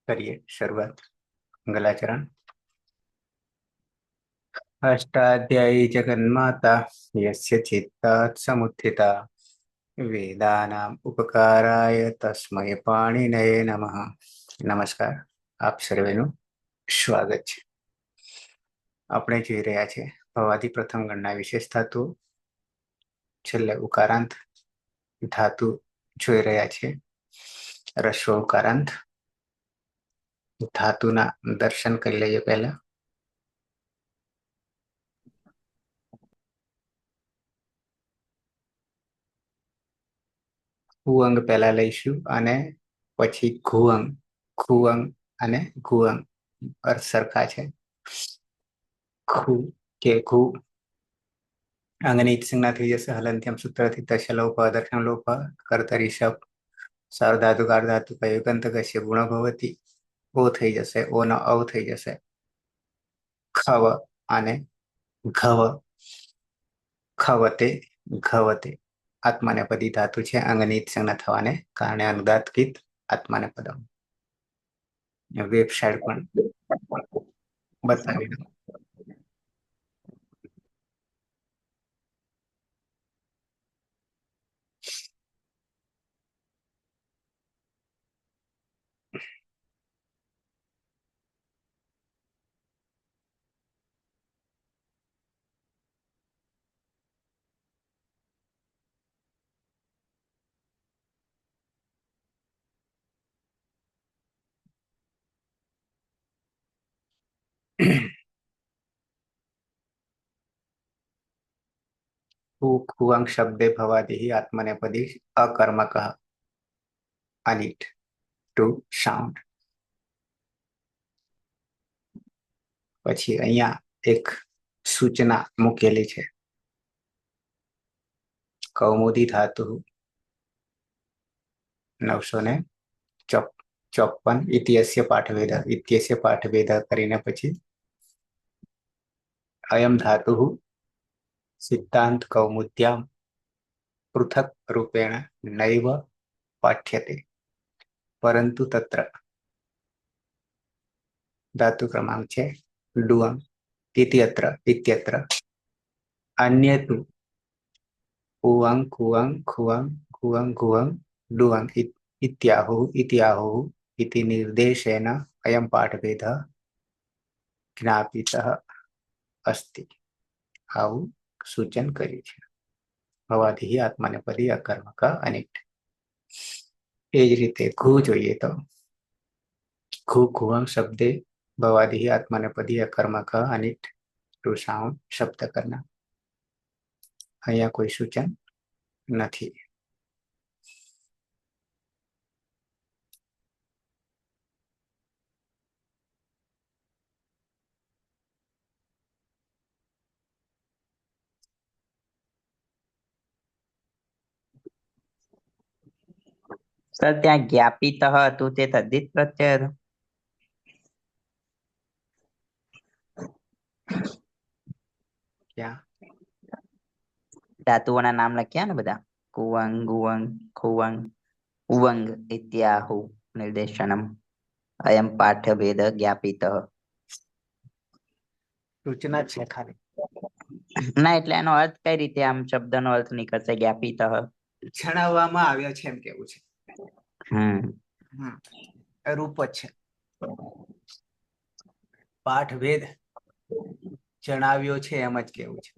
करिए शुरुआत। मंगलाचरण। अष्टाध्यायी जगन्माता यस्य चित्तात् समुत्थिता वेदानाम् उपकाराय तस्मै पाणिनये नमः। नमस्कार, આપ સર્વેનું સ્વાગત છે। આપણે જોઈ રહ્યા છે ભવાદી પ્રથમ ગણના વિશેષ ધાતુ, છેલ્લે ઉકારાંત ધાતુ જોઈ રહ્યા છે। રસ્વ ઉકારાંત ધાતુના દર્શન કરી લઈએ। પહેલા હુઅંગ પહેલા લઈશું અને પછી ઘુઅંગ। ખુઅંગ અને ઘુઅંગ અર્થ સરખા છે। ખુ કે ઘુ અંગની સંજ્ઞા થઈ જશે હલંત્યમ સૂત્રથી। તશલોપ દર્શન લોપ કર્તરી શપ સાર્વધાતુ કાર્ધાતુ કયુગંત કશ્ય ગુણ ભવતી ઓ થઈ જશે। ઓ નો અવ થઈ જશે। ખવ અને ઘવ ખવતે ઘવતે આત્માનેપદી ધાતુ છે। અંગની સંજ્ઞા થવાને કારણે અનુદાત્કિત આત્માનેપદમ। વેબસાઇટ પણ બતાવી દઉં। खुअंग शब्दे भवादिः आत्मनेपदी अकर्मकः अनिट टू साउंड। પછી અહીંયા એક સૂચના મૂકેલી છે। કૌમુદી ધાતુ 954 ઇતિહાસ્ય પાઠભેદ ઇત્યસ્ય પાઠભેદ કરીને પછી અયમ ધાતુ સિદ્ધાંત કૌમુદ્યામ પૃથક રૂપેણ નૈવ પાઠ્યતે પરંતુ તત્ર धातु क्रमांक છે ડુઅંગ ઇત્યત્ર ઇત્યત્ર अन्यतु उवंग कुवंग खुवंग खुवंग खुवंग डुअंग इत्याहुः इत्याहुः इति निर्देशेन अयं पाठभेदः ज्ञापितः अस्ति। આવું સૂચન કર્યું છે। ભવાદિ આત્માનેપદી અકર્મક અનિટ। એ જ રીતે ઘુ જોઈએ તો ઘુ ઘુવંગ શબ્દે ભવાદિ આત્માનેપદી અકર્મક અનિટ ટુ સાઉન્ડ શબ્દ કરના। અહીંયા કોઈ સૂચન નથી। સર ત્યાં જ્ઞાપિત હતું તે તદ્ધિત પ્રત્યય હતો। ક્યાં ધાતુઓના નામ લખ્યા ને બધા કુવંગ ગુવંગ ખુવંગ ઉવંગ ઇત્યાહુ નિર્દેશનમ અયમ પાઠ્યભેદ જ્ઞાપિત। સૂચના છે ખાલી। ના એટલે એનો અર્થ કઈ રીતે આમ શબ્દનો અર્થ નીકળશે જ્ઞાપિત? જણાવવામાં આવ્યો છે એમ કેવું છે। હમ રૂપ જ છે। પાઠભેદ જણાવ્યો છે એમ જ કેવું છે।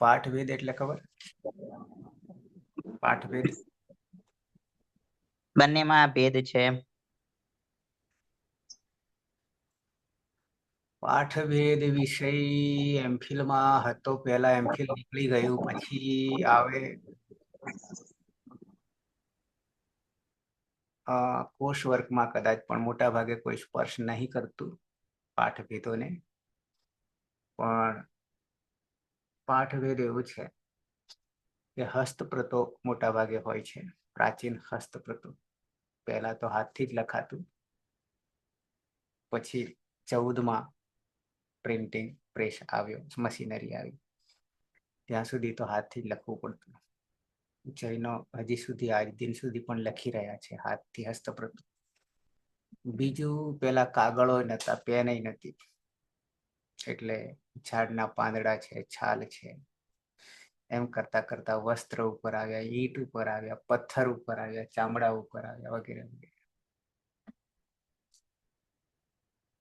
પાઠભેદ એટલે ખબર? પાઠભેદ બંનેમાં ભેદ છે। પાઠભેદ વિષય એમફિલ માં હતો। પહેલા એમફિલ નીકળી ગયું પછી આવે કોર્સ વર્કમાં કદાચ, પણ મોટા ભાગે કોઈ સ્પર્શ નહીં કરતું પાઠભેદોને। પણ પાઠભેદ એવું છે કે હસ્તપ્રતો મોટા ભાગે હોય છે। પ્રાચીન હસ્તપ્રતો પહેલા તો હાથથી જ લખાતું, પછી 14માં પ્રિન્ટિંગ પ્રેસ આવ્યો, મશીનરી આવી, ત્યાં સુધી તો હાથથી જ લખવું પડતું। જૈનો હજી સુધી આજ દિન સુધી પણ લખી રહ્યા છે હાથથી હસ્તપ્રત. બીજું પેલા કાગળો નતા, પેન નથી, એટલે ઝાડના પાંદડા છે, છાલ છે, એમ કરતા કરતા વસ્ત્ર ઉપર આવ્યા, ઈંટ ઉપર આવ્યા, પથ્થર ઉપર આવ્યા, ચામડા ઉપર આવ્યા, વગેરે વગેરે.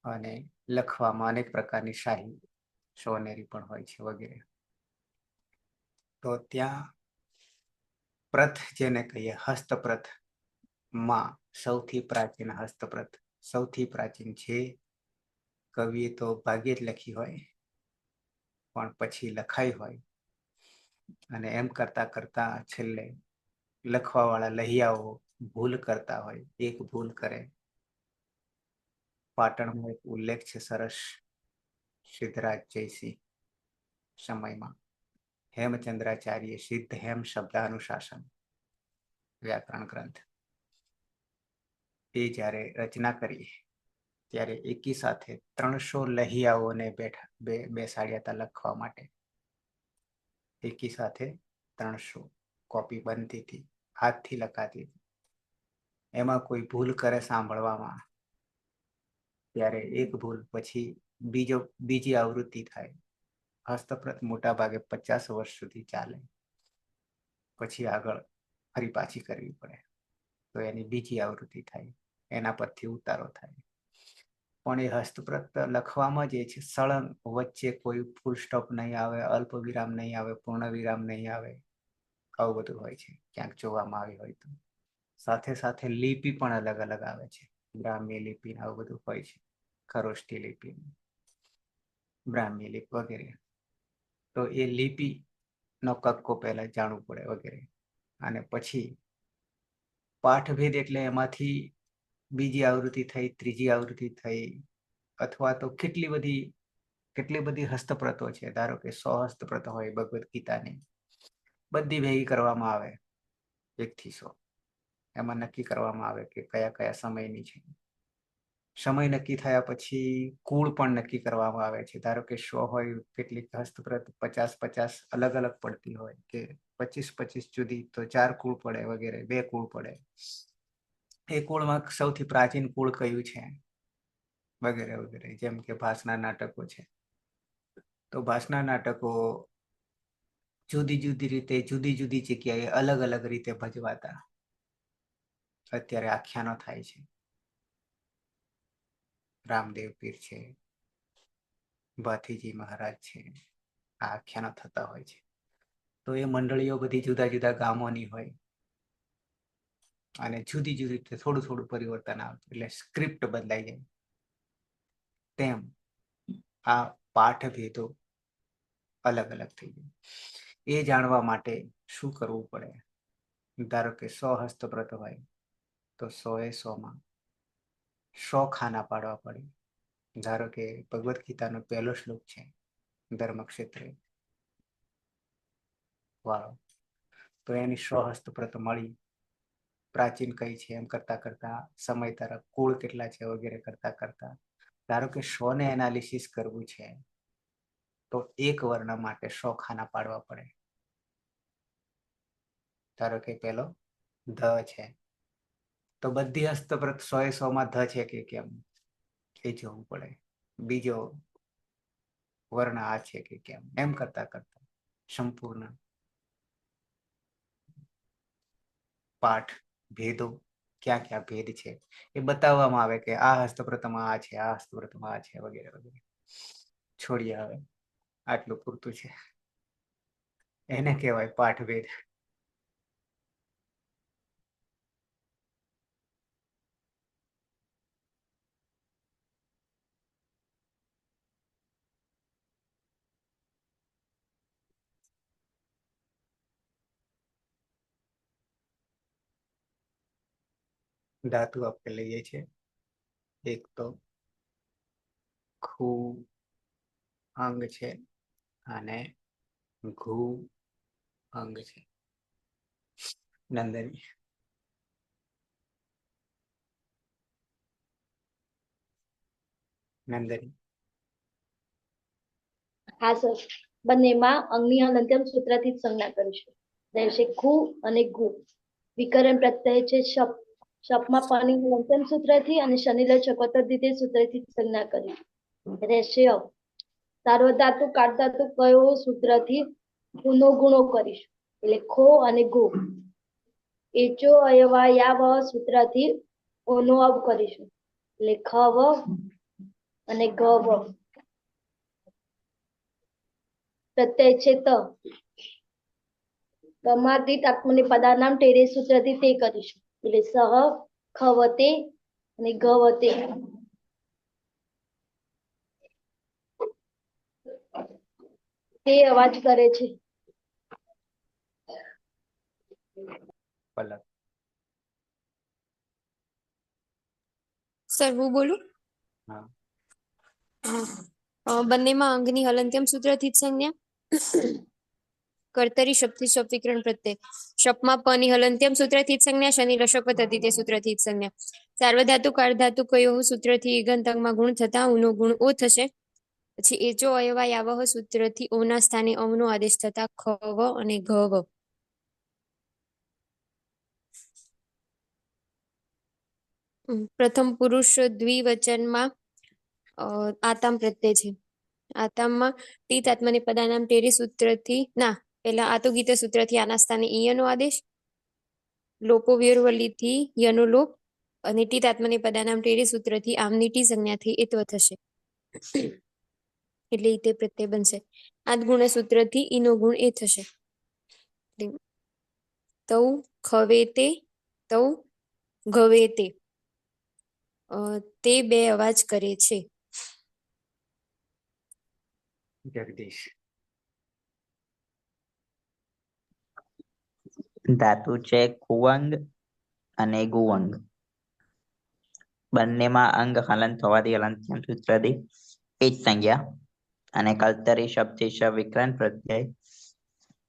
અને લખવામાં અનેક પ્રકારની શાહી, સોનેરી પણ હોય છે વગેરે. તો ત્યાં પ્રથ જેને કહીએ હસ્તપ્રત માં સૌથી પ્રાચીન હસ્તપ્રત, સૌથી પ્રાચીન છે. કવિએ તો ભાગ્યે જ લખી હોય, પણ પછી લખાઈ હોય. અને એમ કરતા કરતા છેલ્લે લખવા વાળા લહિયાઓ ભૂલ કરતા હોય, એક ભૂલ કરે. પાટણમાં એક ઉલ્લેખ છે સરસ, સિદ્ધરાજ જયસિંહ સમયમાં હેમચંદ્રાચાર્ય સિદ્ધ હેમ શબ્દાનુશાસન વ્યાકરણ ગ્રંથ એ જ્યારે રચના કરી ત્યારે એકી સાથે 300 લહિયાઓને બેસાડ્યા હતા લખવા માટે. એકી સાથે 300 કોપી બનતી હતી, હાથથી લખાતી હતી. એમાં કોઈ ભૂલ કરે સાંભળવામાં, ત્યારે એક ભૂલ પછી બીજી આવૃત્તિ થાય. હસ્તપ્રત મોટા ભાગે 50 વર્ષ સુધી ચાલે, પછી આગળ ફરી પાછી કરવી પડે, તો એની બીજી આવૃત્તિ થાય, એના પરથી ઉતારો થાય. પણ એ હસ્તપ્રત લખવામાં જે છે સળંગ, વચ્ચે કોઈ ફૂલ સ્ટોપ નહીં આવે, અલ્પ વિરામ નહીં આવે, પૂર્ણ વિરામ નહીં આવે, આવું બધું હોય છે ક્યાંક જોવામાં આવી હોય તો. સાથે સાથે લિપિ પણ અલગ અલગ આવે છે, બ્રાહ્મી લિપિ આવું બધું હોય છે, ખરોષ્ઠી લિપિ, બ્રાહ્મી લિપિ વગેરે. તો એ લિપિ નો કક્કો પહેલા જાણવું પડે વગેરે. અને પછી પાઠભેદ એટલે એમાંથી બીજી આવૃત્તિ થઈ, ત્રીજી આવૃત્તિ થઈ, અથવા તો કેટલી બધી હસ્તપ્રતો છે. ધારો કે 100 હસ્તપ્રતો હોય ભગવદ્ ગીતાની, બધી ભેગી કરવામાં આવે 1 થી 100. એમાં નક્કી કરવામાં આવે કે કયા કયા સમયની છે. સમય નક્કી થયા પછી કુળ પણ નક્કી કરવામાં આવે છે. ધારો કે 100 હોય, કેટલીક હસ્તપ્રત 50 અલગ અલગ પડતી હોય, કે 25 જુદી, તો 4 કુળ પડે વગેરે, 2 કુળ પડે. એ કુળમાં સૌથી પ્રાચીન કુળ કયું છે વગેરે વગેરે. જેમ કે ભાસના નાટકો છે, તો ભાસના નાટકો જુદી જુદી રીતે, જુદી જુદી જગ્યાએ અલગ અલગ રીતે ભજવાતા અત્યારે આખ્યાનો થાય છે. રામદેવ પીર છે, ભાથીજી મહારાજ છે, આ આખ્યાનો થતા હોય છે. તો એ મંડળીઓ બધી જુદા જુદા ગામોની હોય, અને જુદી જુદી રીતે થોડું થોડું પરિવર્તન આવતું, એટલે સ્ક્રિપ્ટ બદલાઈ જાય. તેમ આ પાઠભેદો અલગ અલગ થઈ જાય. એ જાણવા માટે શું કરવું પડે? ધારો કે 100 હસ્તપ્રત હોય, તો 100 એ 100માં 100 ખાના પાડવા પડે. ધારો કે ભગવદ્ ગીતાનો પહેલો શ્લોક છે ધર્મક્ષેત્રે વાળો, તો એની 100 હસ્તપ્રત મળી. પ્રાચીન કઈ છે એમ કરતા કરતા, સમય તરફ કુળ કેટલા છે વગેરે કરતા કરતા, ધારો કે 100 ને એનાલિસિસ કરવું છે, તો એક વર્ણ માટે 100 ખાના પાડવા પડે. ધારો કે પેલો ધ છે, તો બધી હસ્તપ્રત 100 એ 100માં ધ છે કે કેમ એ જોવું પડે. બીજો વર્ણ આ છે કે કેમ, એમ કરતા કરતા સંપૂર્ણ પાઠ ભેદો, ક્યાં ક્યાં ભેદ છે એ બતાવવામાં આવે, કે આ હસ્તપ્રતમાં આ છે, આ હસ્તપ્રતમાં આ છે વગેરે વગેરે. છોડીએ હવે, આટલું પૂરતું છે. એને કહેવાય પાઠભેદ. ધાતુ આપણે લઈએ છીએ, એક તો ખૂ અંગ છે, અને ઘુ અંગ છે. નંદની નંદની હા સર, બંનેમાં અંગની હલંત્યમ સૂત્રથી જ સંજ્ઞા કરીશું. રહેશે ખુ અને ગુ. વિકરણ પ્રત્યય છે શપ. શપમાં પાણી અંતમ સૂત્રથી અને શનિલય ચકોતર દ્વિતીય સૂત્રથી સંજ્ઞા કરી. રહેશે અ. સાર્વધાતુ કાળધાતુ કયો સૂત્રથી ગુનો ગુણો કરીશું એટલે ખો અને ગો. એચો અયવાયાવ સૂત્રથી ઓનો અવ કરીશું એટલે ખવ અને ગવ. પ્રત્યય છે ત. તમાથી આત્મની પદાનામ ટેરે સૂત્રથી તે કરીશું એટલે સહ ખવતે અને ગવતે. તે અવાજ કરે છે. પલક. સર હું બોલું? હા. બંનેમાં અંગની હલંત્યમ સૂત્રથી જ સંજ્ઞા. કર્તરી શબ્દથી શબ્દ વિકરણ પ્રત્યય. શપમાં પની હલંત્યમ સૂત્રથી જ સંજ્ઞા. શનિ લશક પદ્ધતિ તે સૂત્રથી જ સંજ્ઞા. સાર્વધાતુ કાળધાતુ કયો સૂત્રથી ગંતંગમાં ગુણ થતા ઉનો ગુણ ઓ થશે. પછી એચો અયવાય આવહ સૂત્રથી ઓના સ્થાને અવનો આદેશ થતા ખવ અને ઘવ. પ્રથમ પુરુષ દ્વિવચનમાં આતામ પ્રત્યય છે. આતામમાં ટીત આત્મની પદાનામ ટેરી સૂત્રથી ના પેલા આતો ગીત સૂત્રથી આના સ્થાને ઈયનો આદેશ. લોપો વિયરવલીથી યનો લોપ અને ટીત આત્મની પદાનામ ટેરી સૂત્રથી આમની ટી સંજ્ઞાથી એત્વ થશે. એટલે તે પ્રત્યય બનશે. આદ ગુણ સૂત્રથી ઈનો ગુણ એ થશે. તૌ ખવે તે તૌ ગવે તે. તે બે અવાજ કરે છે. જગદીશ. ધાતુ છે કુવંગ અને ગુવંગ. બંનેમાં અંગ હલંત હોવાથી હલંત્યમ સૂત્રથી એ જ સંજ્ઞા અને કલ્તરી શબ્દથી શબ વિકરણ પ્રત્યય.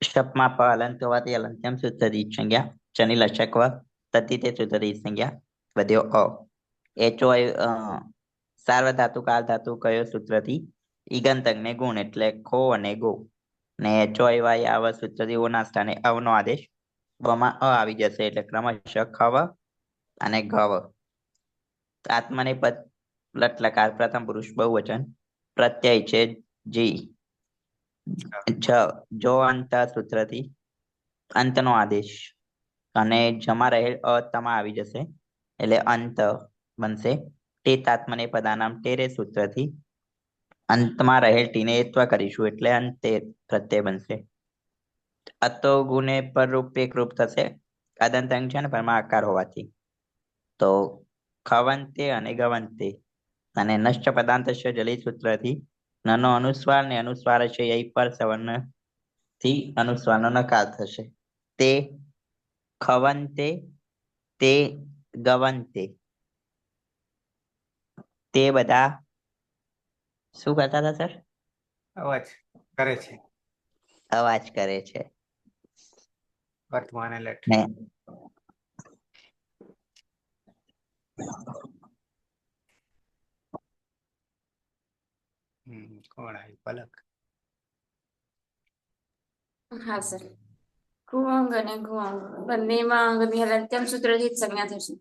શપમાં પ હલંત હોવાથી હલંત્યમ સૂત્રથી સંજ્ઞા. શનિ લશક તદ્ધિ તે સૂત્રથી સંજ્ઞા. વધ્યો અ. એચો સાર્વધાતુ કાળધાતુ કયો સૂત્રથી ઈગંતંગ ને ગુણ એટલે ખો અને ગો. ને એચો અયવાય આવ સૂત્રથી ઓના સ્થાને અવનો આદેશ. વમાં અ આવી જશે એટલે ક્રમશઃ ખવ અને ઘવ. આત્માને પદ લટ લકાર પ્રથમ પુરુષ બહુવચન પ્રત્યય છે જી. જો અંત સૂત્રથી અંતનો આદેશ અને જમા રહેલ તમા આવી જશે એટલે અંત બનશે. તે તાત્મને પદાનામ ટેરે સૂત્રથી અંતમાં રહેલ ટીને એત્વ કરીશું એટલે અંતે પ્રત્યય બનશે. અતો ગુને પર રૂપ એક રૂપ થશે. અદંત અંગ છે ને પરમાં આકાર હોવાથી તો ખવંતે અને ગવંતે અને નશ્ચ પદાંત જલી સૂત્રથી નનો અનુસ્વાર ને અનુસ્વાર છે એ પર સવર્ણ થી અનુસ્વારનો નકાર થશે. તે ખવંતે તે ગવંતે. તે બધા શું કરતા હતા સર? અવાજ કરે છે. અવાજ કરે છે. વર્તમાન લટ. ને કોણ આવી? પલક. હા સર. કુઅંગ અને ગુઅંગ બંનેમાં અંગની હલંત્યમ સૂત્રથી જ સંજ્ઞા થશે.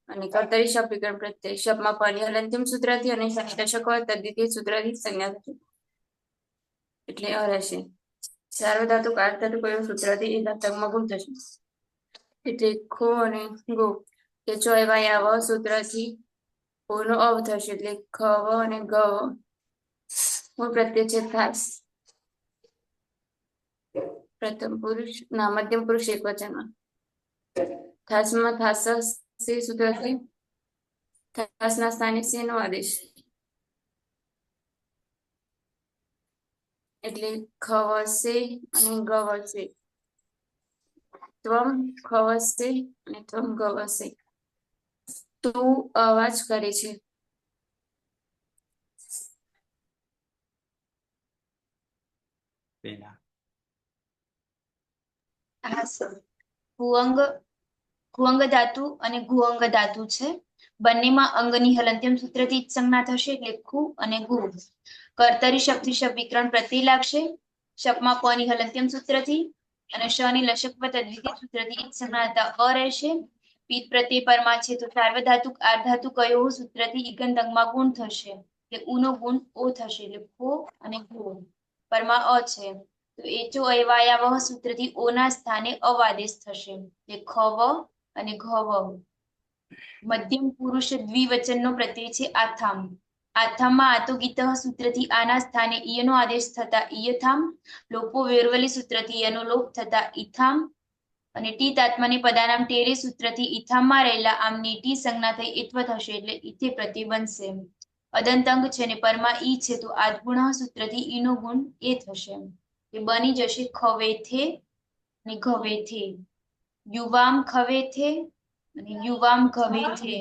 અને કર્તરી શબ્દ વિકરણ પ્રત્યય શબ્દમાં પની હલંત્યમ સૂત્રથી અને શનિ દશક તદ્ધિતીય સૂત્રથી જ સંજ્ઞા થશે. એટલે અ રહેશે. સાર્વધાતુ કાળધાતુ કયો સૂત્રથી એ ધાતકમાં ગુણ થશે. એટલે ખો અને ગો. એચો અયવાય આવ સૂત્રથી ઓનો અવ થશે એટલે ખવ અને ગવ. મૂળ પ્રત્યય છે થાસ. પ્રથમ પુરુષ ના મધ્યમ પુરુષ એક વચનમાં થાસમાં થાસ સે સૂત્રથી થાસના સ્થાને સે નો આદેશ એટલે ખવસે અને ગવસે. ત્વમ ખવસે અને ત્વમ ગવસે. તું અવાજ કરે છે. પેલા હા સર. કુઅંગ ધાતુ અને ગુઅંગ ધાતુ છે. બંનેમાં અંગની હલંત્યમ સૂત્રથી જ સંજ્ઞા થશે એટલે ખુ અને ગુ. કર્તરી શબ્દ વિકરણ પ્રત્યય લાગશે. શપમાં પની હલંત્યમ સૂત્રથી અને શ ની લશકવત દ્વિતીય સૂત્રથી ઈચ સંજ્ઞા થતા અ રહેશે. પિત્ત પ્રત્યય પરમાં છે તો સાર્વધાતુક આર્ધાતુ કયો સૂત્રથી ઈગંત અંગમાં ગુણ થશે એટલે ઉ નો ગુણ ઓ થશે એટલે ફો અને ગો. પરમાં અ છે તો એચો અયવાયાવહ સૂત્રથી ઓ ના સ્થાને અવાદેશ થશે એટલે ખવ અને ઘવ. મધ્યમ પુરુષ દ્વિવચનનો પ્રત્યય છે આથામ. આથામમાં આતો ગીત સૂત્રથી આના સ્થાને ઈયનો આદેશ થતા ઈયથામ. લોપો વેરવલી સૂત્રથી યનો લોપ થતા ઈથામ. અને ટી તાત્માની પદાનામ ટેરે સૂત્રથી ઈથામમાં રહેલા આમની ટી સંજ્ઞા થઈ ઈત્વ થશે એટલે ઈથે પ્રત્યય બનશે. અદંતંગ છે ને પરમાં ઈ છે તો આદગુણ સૂત્રથી ઈનો ગુણ એ થશે. એ બની જશે ખવેથે ને ઘવેથે. યુવામ ખવેથે અને યુવામ ઘવેથે.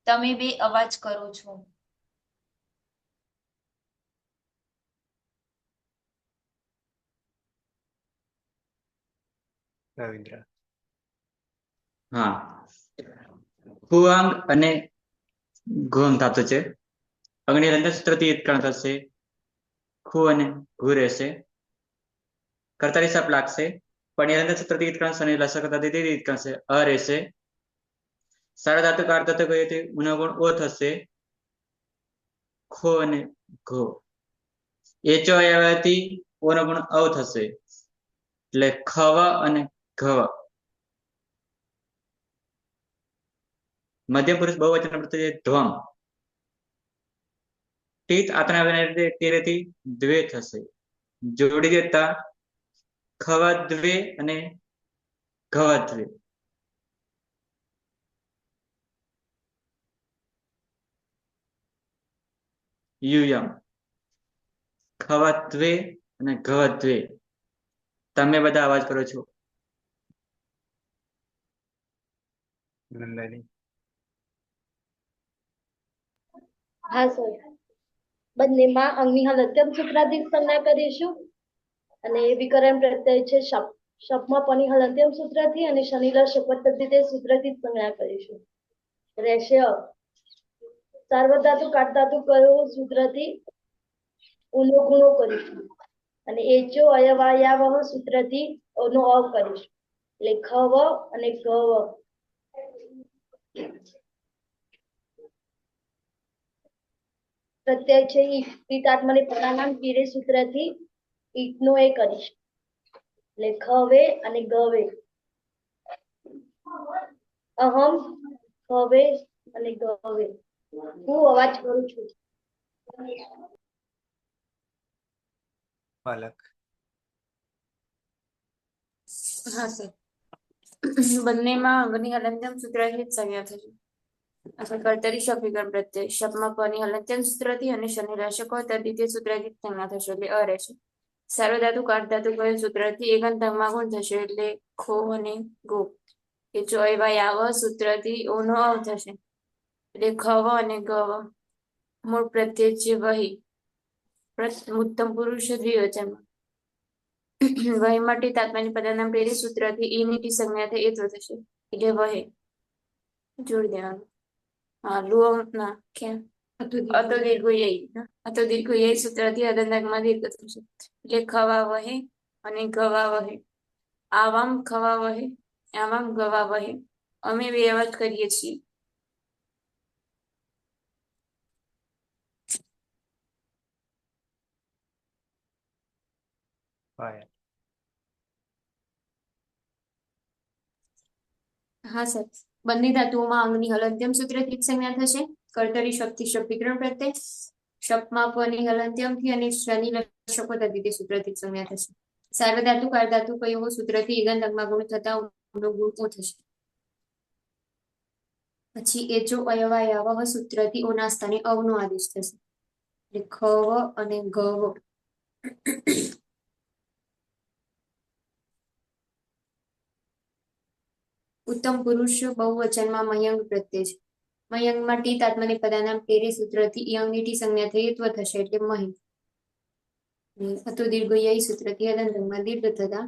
તમે બે અવાજ કરો છો. રવિન્દ્ર. હા, હુઆંગ અને ગુઆંગ ધાતુ છે. અગ્નિ રંધન સૂત્રથી ઉત્કર્ણ થશે. ખુ અને ઘુ રહેશે. કર્તારી સપ લાગશે. પણ નિરંતર સૂત્રથી ઉત્કર્ણ અને લસકતાથી ઉત્કર્ણ છે અ રહેશે. સાર્વધાતુ કાર્ધાતુ કહીએ ઉનો ગુણ ઓ થશે. ખો અને ઘો. એચો આવ્યાથી ઓનો ગુણ અવ થશે એટલે ખવ અને ઘવ. મધ્ય પુરુષ બહુવચન પ્રત્યય ધ્વમ. ટીત આતના તેરેથી દ્વે થશે. જોડી દેતા ખવદ્વે અને ઘવદ્વે. યુયમ. ખવદ્વે અને ઘવદ્વે. તમે બધા અવાજ કરો છો. નંદની. હા સર. બંનેમાં અંગની હલત્યમ સૂત્રાધિક સંજ્ઞા કરીશું અને વિકરણ પ્રત્યય છે શપ. શપમાં પની હલત્યમ સૂત્રથી અને શનિલર શપથ પદ્ધતિ સૂત્રથી સંજ્ઞા કરીશું. રહેશે સાર્વધાતુ કાટધાતુ કયો સૂત્રથી ઉનો ગુણો કરીશું અને એચો અયવાયાવહ સૂત્રથી નો અવ કરીશું એટલે ખવ અને ગવ. પ્રત્યય છે ઈટ આત્મને પદાનામ કીરે સૂત્રથી ઈટનો એ કરીશું એટલે ખવે અને ગવે. અહમ ખવે અને ગવે. હું અવાજ કરું છું. પાલક. હા સર. બંનેમાં અંગની હલંત્યમ સૂત્રથી જ સંજ્ઞા થશે. અથવા કર્તરી શપ વિકરણ પ્રત્યય શપમાં પની હલંત્યમ સૂત્રથી અને શનિ લશકો દ્વિતીય સૂત્રથી સંજ્ઞા થશે એટલે અ રહેશે. સાર્વધાતુ કાટધાતુ કયો સૂત્રથી એકાંત અંગમાં ગુણ થશે એટલે ખો અને ગો. એ ચોયવાયાવ સૂત્રથી ઓનો અવ થશે એટલે ખવ અને ગવ. મૂળ પ્રત્યય છે વહી. ઉત્તમ પુરુષ દ્વિવચનમાં. વહી માટે તાત્માની પદાનામ પ્રેરી સૂત્રથી ઈની ટી સંજ્ઞા થઈ એત્વ થશે એટલે વહે. જોડી દેવાનું. હા લુઅમ ના ક્યાં અતો દીર્ઘ યઈ. અતો દીર્ઘ યઈ સૂત્રથી અદંતકમાં દીર્ઘ થશે એટલે ખવા વહે અને ગવા વહે. આવામ ખવા વહે આવામ ગવા વહે. અમે બે અવાજ કરીએ છીએ. પાયલ. હા સર. બંને ધાતુઓમાં અંગની હલંત્યમ સૂત્રથી જ સંજ્ઞા થશે. કર્તરી શપથી શપ વિકરણ પ્રત્યય શપમાં પની હલંત્યમથી અને શનિ લશકો દ્વિતીય સૂત્રથી જ સંજ્ઞા થશે. સાર્વધાતુ કારધાતુ કયો સૂત્રથી ઈગંત અંગમાં ગુણ થતા ઊંડો ગુણ ઓ થશે. પછી એચો અયવાયાવહ સૂત્રથી ઓના સ્થાને અવનો આદેશ થશે એટલે ખવ અને ગવ. ઉત્તમ પુરુષ બહુવચનમાં મયંક પ્રત્યય છે. મયંકમાં ટી તાત્માની પદાનામ ટેરે સૂત્રથી યંગની ટી સંજ્ઞા થઈ ત્વ થશે એટલે મહી. અતો દીર્ઘ યઈ સૂત્રથી અદંતમાં દીર્ઘ થતા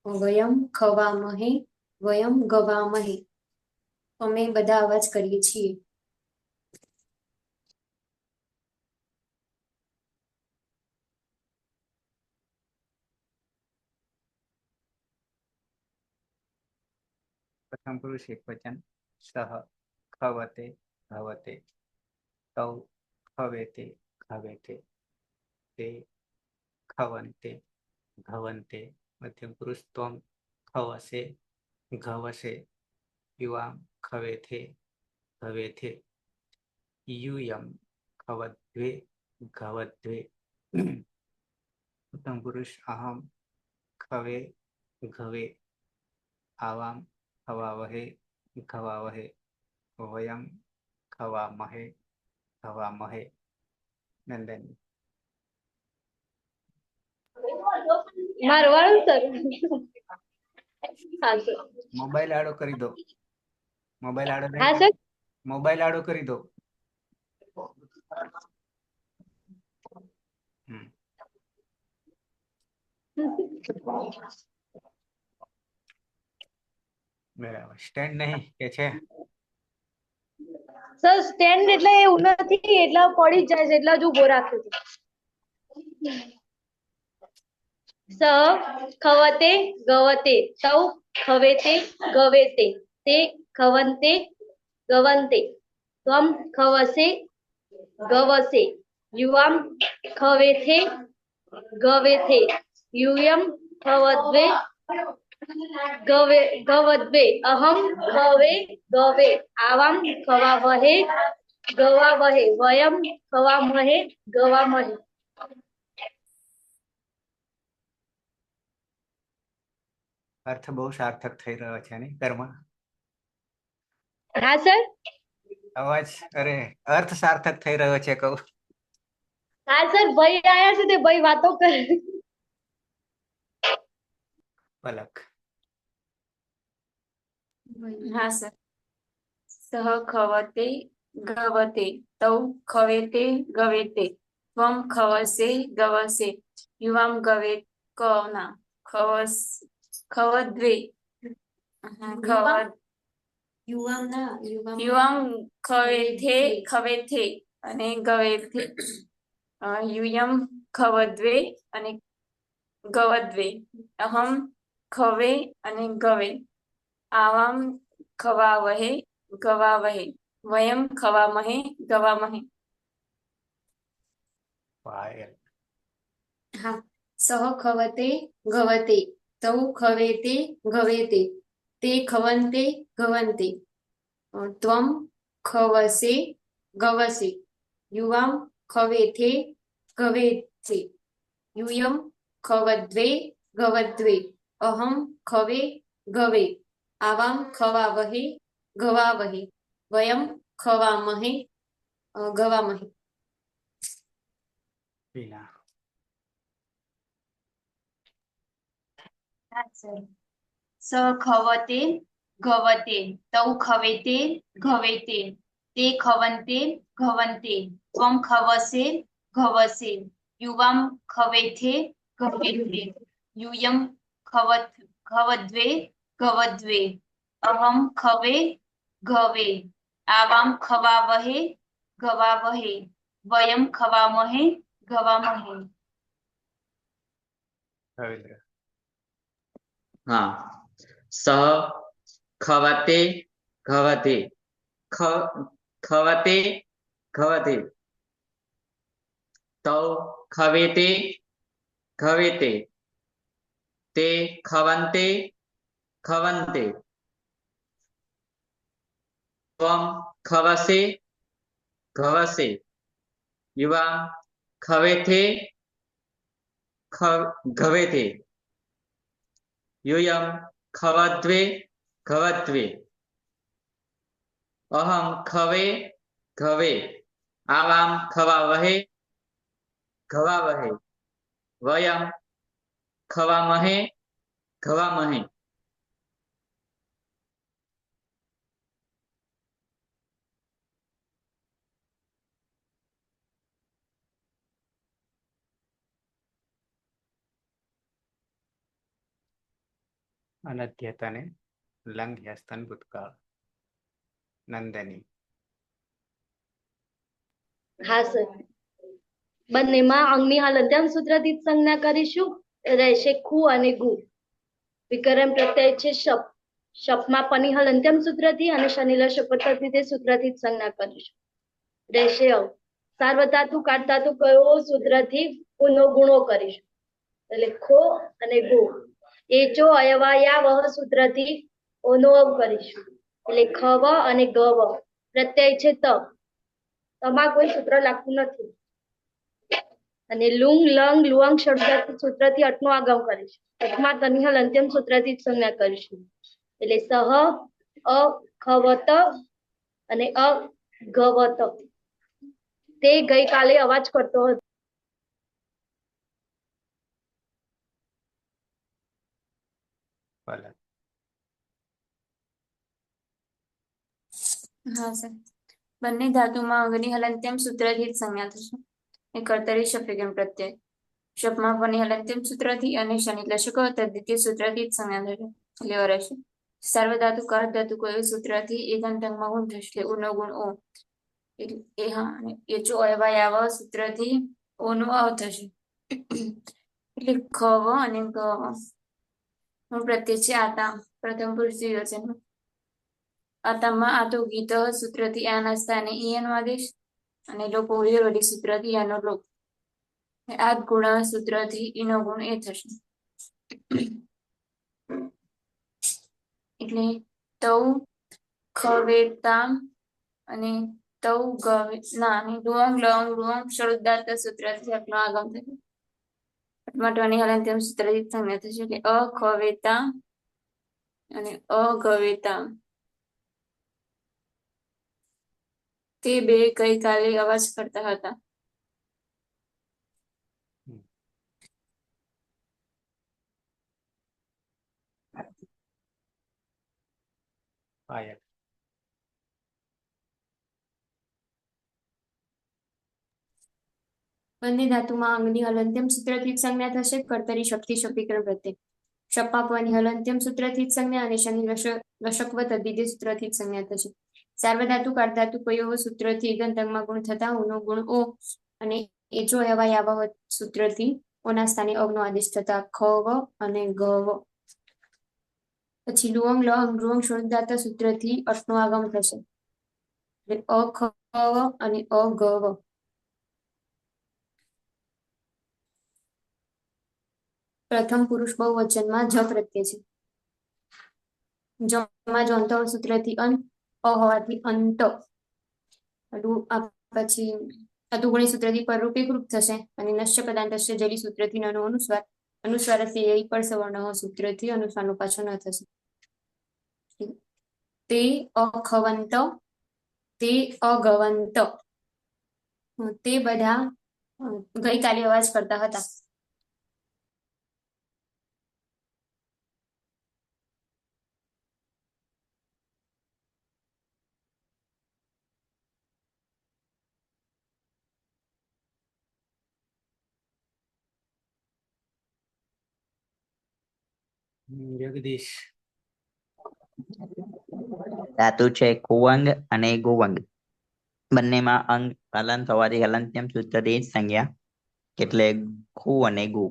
વયમ ખવામહે વયમ ગવામહે. અમે બધા અવાજ કરીએ છીએ. પ્રથમ પુરુષ એકવચન સહ ખવતે ભવતે તૌ ખવેતે ખવેતે તે ખવંતે ઘવંતે મધ્યમ પુરુષ ત્વમ ખવસે ઘવસે યુવામ ખવેથે ભવેથે યુયમ ખવદ્વે ઘવદ્વે ઉત્તમ પુરુષ અહમ ખવે ઘવે આવામ ખવાવહે ઘવાવહે વયમ ખવામહે ઘવામહે નંદની મારવાડું સર. હા સર. મોબાઈલ આડો કરી દો. મોબાઈલ આડો હા નહીં. સર. મોબાઈલ આડો કરી દો. બરાબર. સ્ટેન્ડ નહીં કે છે? સર સ્ટેન્ડ એટલે એવું નથી, એટલા પડી જ જાય છે, એટલા જ ઉભો રાખ્યો છે. સ ખવતે ગવતે તૌ ખવેતે ગવેતે તે ખવંતે ગવંતે ત્વમ ખવસે ગવસે યુવામ ખવેથે ગવેથે યુયમ ખવદ્વે ગવદ્વે અહમ ખવે ગવે આવામ ખવાવહે ગવાવહે વયમ ખવામહે ગવામહે. અર્થ બહુ સાર્થક થઈ રહ્યો છે નહીં કર્મ? હા સર. અવાજ અરે અર્થ સાર્થક થઈ રહ્યો છે કહું. હા સર, ભાઈ આયા છે તે ભાઈ વાતો કરે. પલક હા સર. સહ ખવતે ગવતે તૌ ખવેતે ગવેતે ત્વમ ખવસે ગવસે યુવામ ગવે કના ખવસ ખવદ્વે ખવદ યુવામ ખવેથે ખવેથે અને ગવેથે યુયમ ખવદ્વે અને ગવદ્વે અહમ ખવે અને ગવે આવામ ખવાવહે ગવાવહે વયમ ખવામહે ગવામહે. પાયલ હા. સહ ખવતે ગવતે તૌ ખવેતે ગવેતે તે ખવંતે ગવંતે ત્વમ ખવસે ગવસે યુવામ ખવેથે ગવેથે યુયમ ખવદ્વે ગવદ્વે અહમ ખવે ગવે આવામ ખવાવહે ગવાવહે વયમ ખવામહે ગવામહે. પીલા હા સર. સ ખવતે ગવતે તૌ ખવેતે ઘવેતે તે ખવંતે ઘવંતે ત્વમ ખવસે ઘવસે યુવામ ખવેથે ઘવેથે યુયમ ખવદ્વે ગવદ્વે અહમ ખવે ઘવે આવામ ખવાવહે ગવાવહે વયમ ખવામહે ગવામહે. રવિન્દ્ર હા. સહ ખવતે ઘવતે ખવતે ઘવતે તૌ ખવેતે ઘવેતે તે ખવંતે ખવંતે ત્વમ ખવસે ઘવસે યુવા ખવેથે ઘવેથે યુયમ ખવદ્વે ઘવદ્વે અહમ ખવે ઘવે આવામ ખવાવહે ઘવાવહે વયમ ખવામહે ઘવામહે. અનધ્યતને લંઘ્ય સ્તન ભૂતકાળ. નંદની હા સર. બંનેમાં અંગની હાલંત્યામ સૂત્રથી સંજ્ઞા કરીશું. રહેશે ખુ અને ગુ. વિકરણ પ્રત્યય છે શપ. શપમાં પની હલ અંત્યમ સૂત્રથી અને શનિ લશક તે સૂત્રથી જ સંજ્ઞા કરીશું. રહેશે અવ સાર્વધાતુ કાઢધાતુ કયો સૂત્રથી ગુનો ગુણો કરીશું. એટલે ખો અને ગો. એચો અયવાયા વહ સૂત્રથી ઓનો અવ કરીશું. એટલે ખવ અને ગવ. પ્રત્યય છે ત. તમા કોઈ સૂત્ર લાગતું નથી. અને લુંગ લંગ લુઅંગ શબ્દ સૂત્રથી અટનો આગમ કરીશું. અટમાં તનિહલ અંત્યમ સૂત્રથી જ સંજ્ઞા કરીશું. એટલે સહ અખવત અને અગવત. તે ગઈકાલે અવાજ કરતો હતો. ભલે. હા સર. બંને ધાતુમાં અંગની હલંત્યમ સૂત્રથી જ સંજ્ઞા થશે. એ કર્તરી શપ વિકલ્પ પ્રત્યય. શપમાં પની હલંત્યમ સૂત્રથી અને શનિ લશક તદ્વિતીય સૂત્રથી જ સંજ્ઞા થશે. એટલે અ રહેશે. સાર્વધાતુ કારધાતુ કોઈ સૂત્રથી એકાંતંગમાં ગુણ થશે. ઉનો ગુણ ઓ. એ હા એ જો અયવાયાવ સૂત્રથી ઓનો અવ થશે. એટલે ખવ અને ગવ. પ્રત્યય છે આતા. પ્રથમ પુરુષ દ્વિવચન. આતામાં આ તો ગીત સૂત્રથી આના સ્થાને ઈયનો આદેશ અને લોકો વિરોધી સૂત્રથી આનો લોપ. આ ગુણ સૂત્રથી ઈનો ગુણ એ થશે. એટલે તૌ ખવેતા અને તૌ ગવે ના અને લુઅંગ લંગ લુઅંગ શરૂદાત સૂત્રથી આપનો આગમ થશે. માટવાની હલંત્યમ સૂત્રથી સંજ્ઞા થશે. એટલે અખવેતા અને અગવેતા. તે બે ગઈકાલે અવાજ કરતા હતા. પાયલ. બંને ધાતુમાં અંગની હલંત્યમ સૂત્રથી જ સંજ્ઞા થશે. કર્તરી શક્તિ શક્તિકરણ પ્રત્યય. શપમાં પની હલંત્યમ સૂત્રથી જ સંજ્ઞા અને શનિ લશકવ તદ્વિતીય સૂત્રથી જ સંજ્ઞા થશે. સાર્વધાતુ કારધાતુ કયો સૂત્રથી એકાંતંગમાં ગુણ થતા ઉનો ગુણ ઓ અને એચો અયવાયાવ સૂત્રથી ઓના સ્થાને અવનો આદેશ થતા ખવ અને ગવ. પછી લુઅંગ લંગ લુઅંગ શોધદાતા સૂત્રથી અટનો આગમ થશે. એટલે અખવ અને અગવ. પ્રથમ પુરુષ બહુવચનમાં જ પ્રત્યય છે. જમાં જોંતો સૂત્રથી અંત અ હોવાથી અંત. પછી અતુગુણી સૂત્રથી પરરૂપ એકરૂપ થશે અને નશ્ય પદાંતસ્ય જલી સૂત્રથી નનો અનુસ્વાર અનુસ્વાર પર સવર્ણ સૂત્રથી અનુસ્વારનો પાછો ન થશે. તે અખવંત તે અગવંત. તે બધા ગઈકાલે અવાજ કરતા હતા. જગદીશ. ધાતુ છે કુવંગ અને ગુવંગ. બંનેમાં અંગ હલન થવાથી હલંત્યમ સૂત્રથી જ સંજ્ઞા. એટલે ખુ અને ગુ.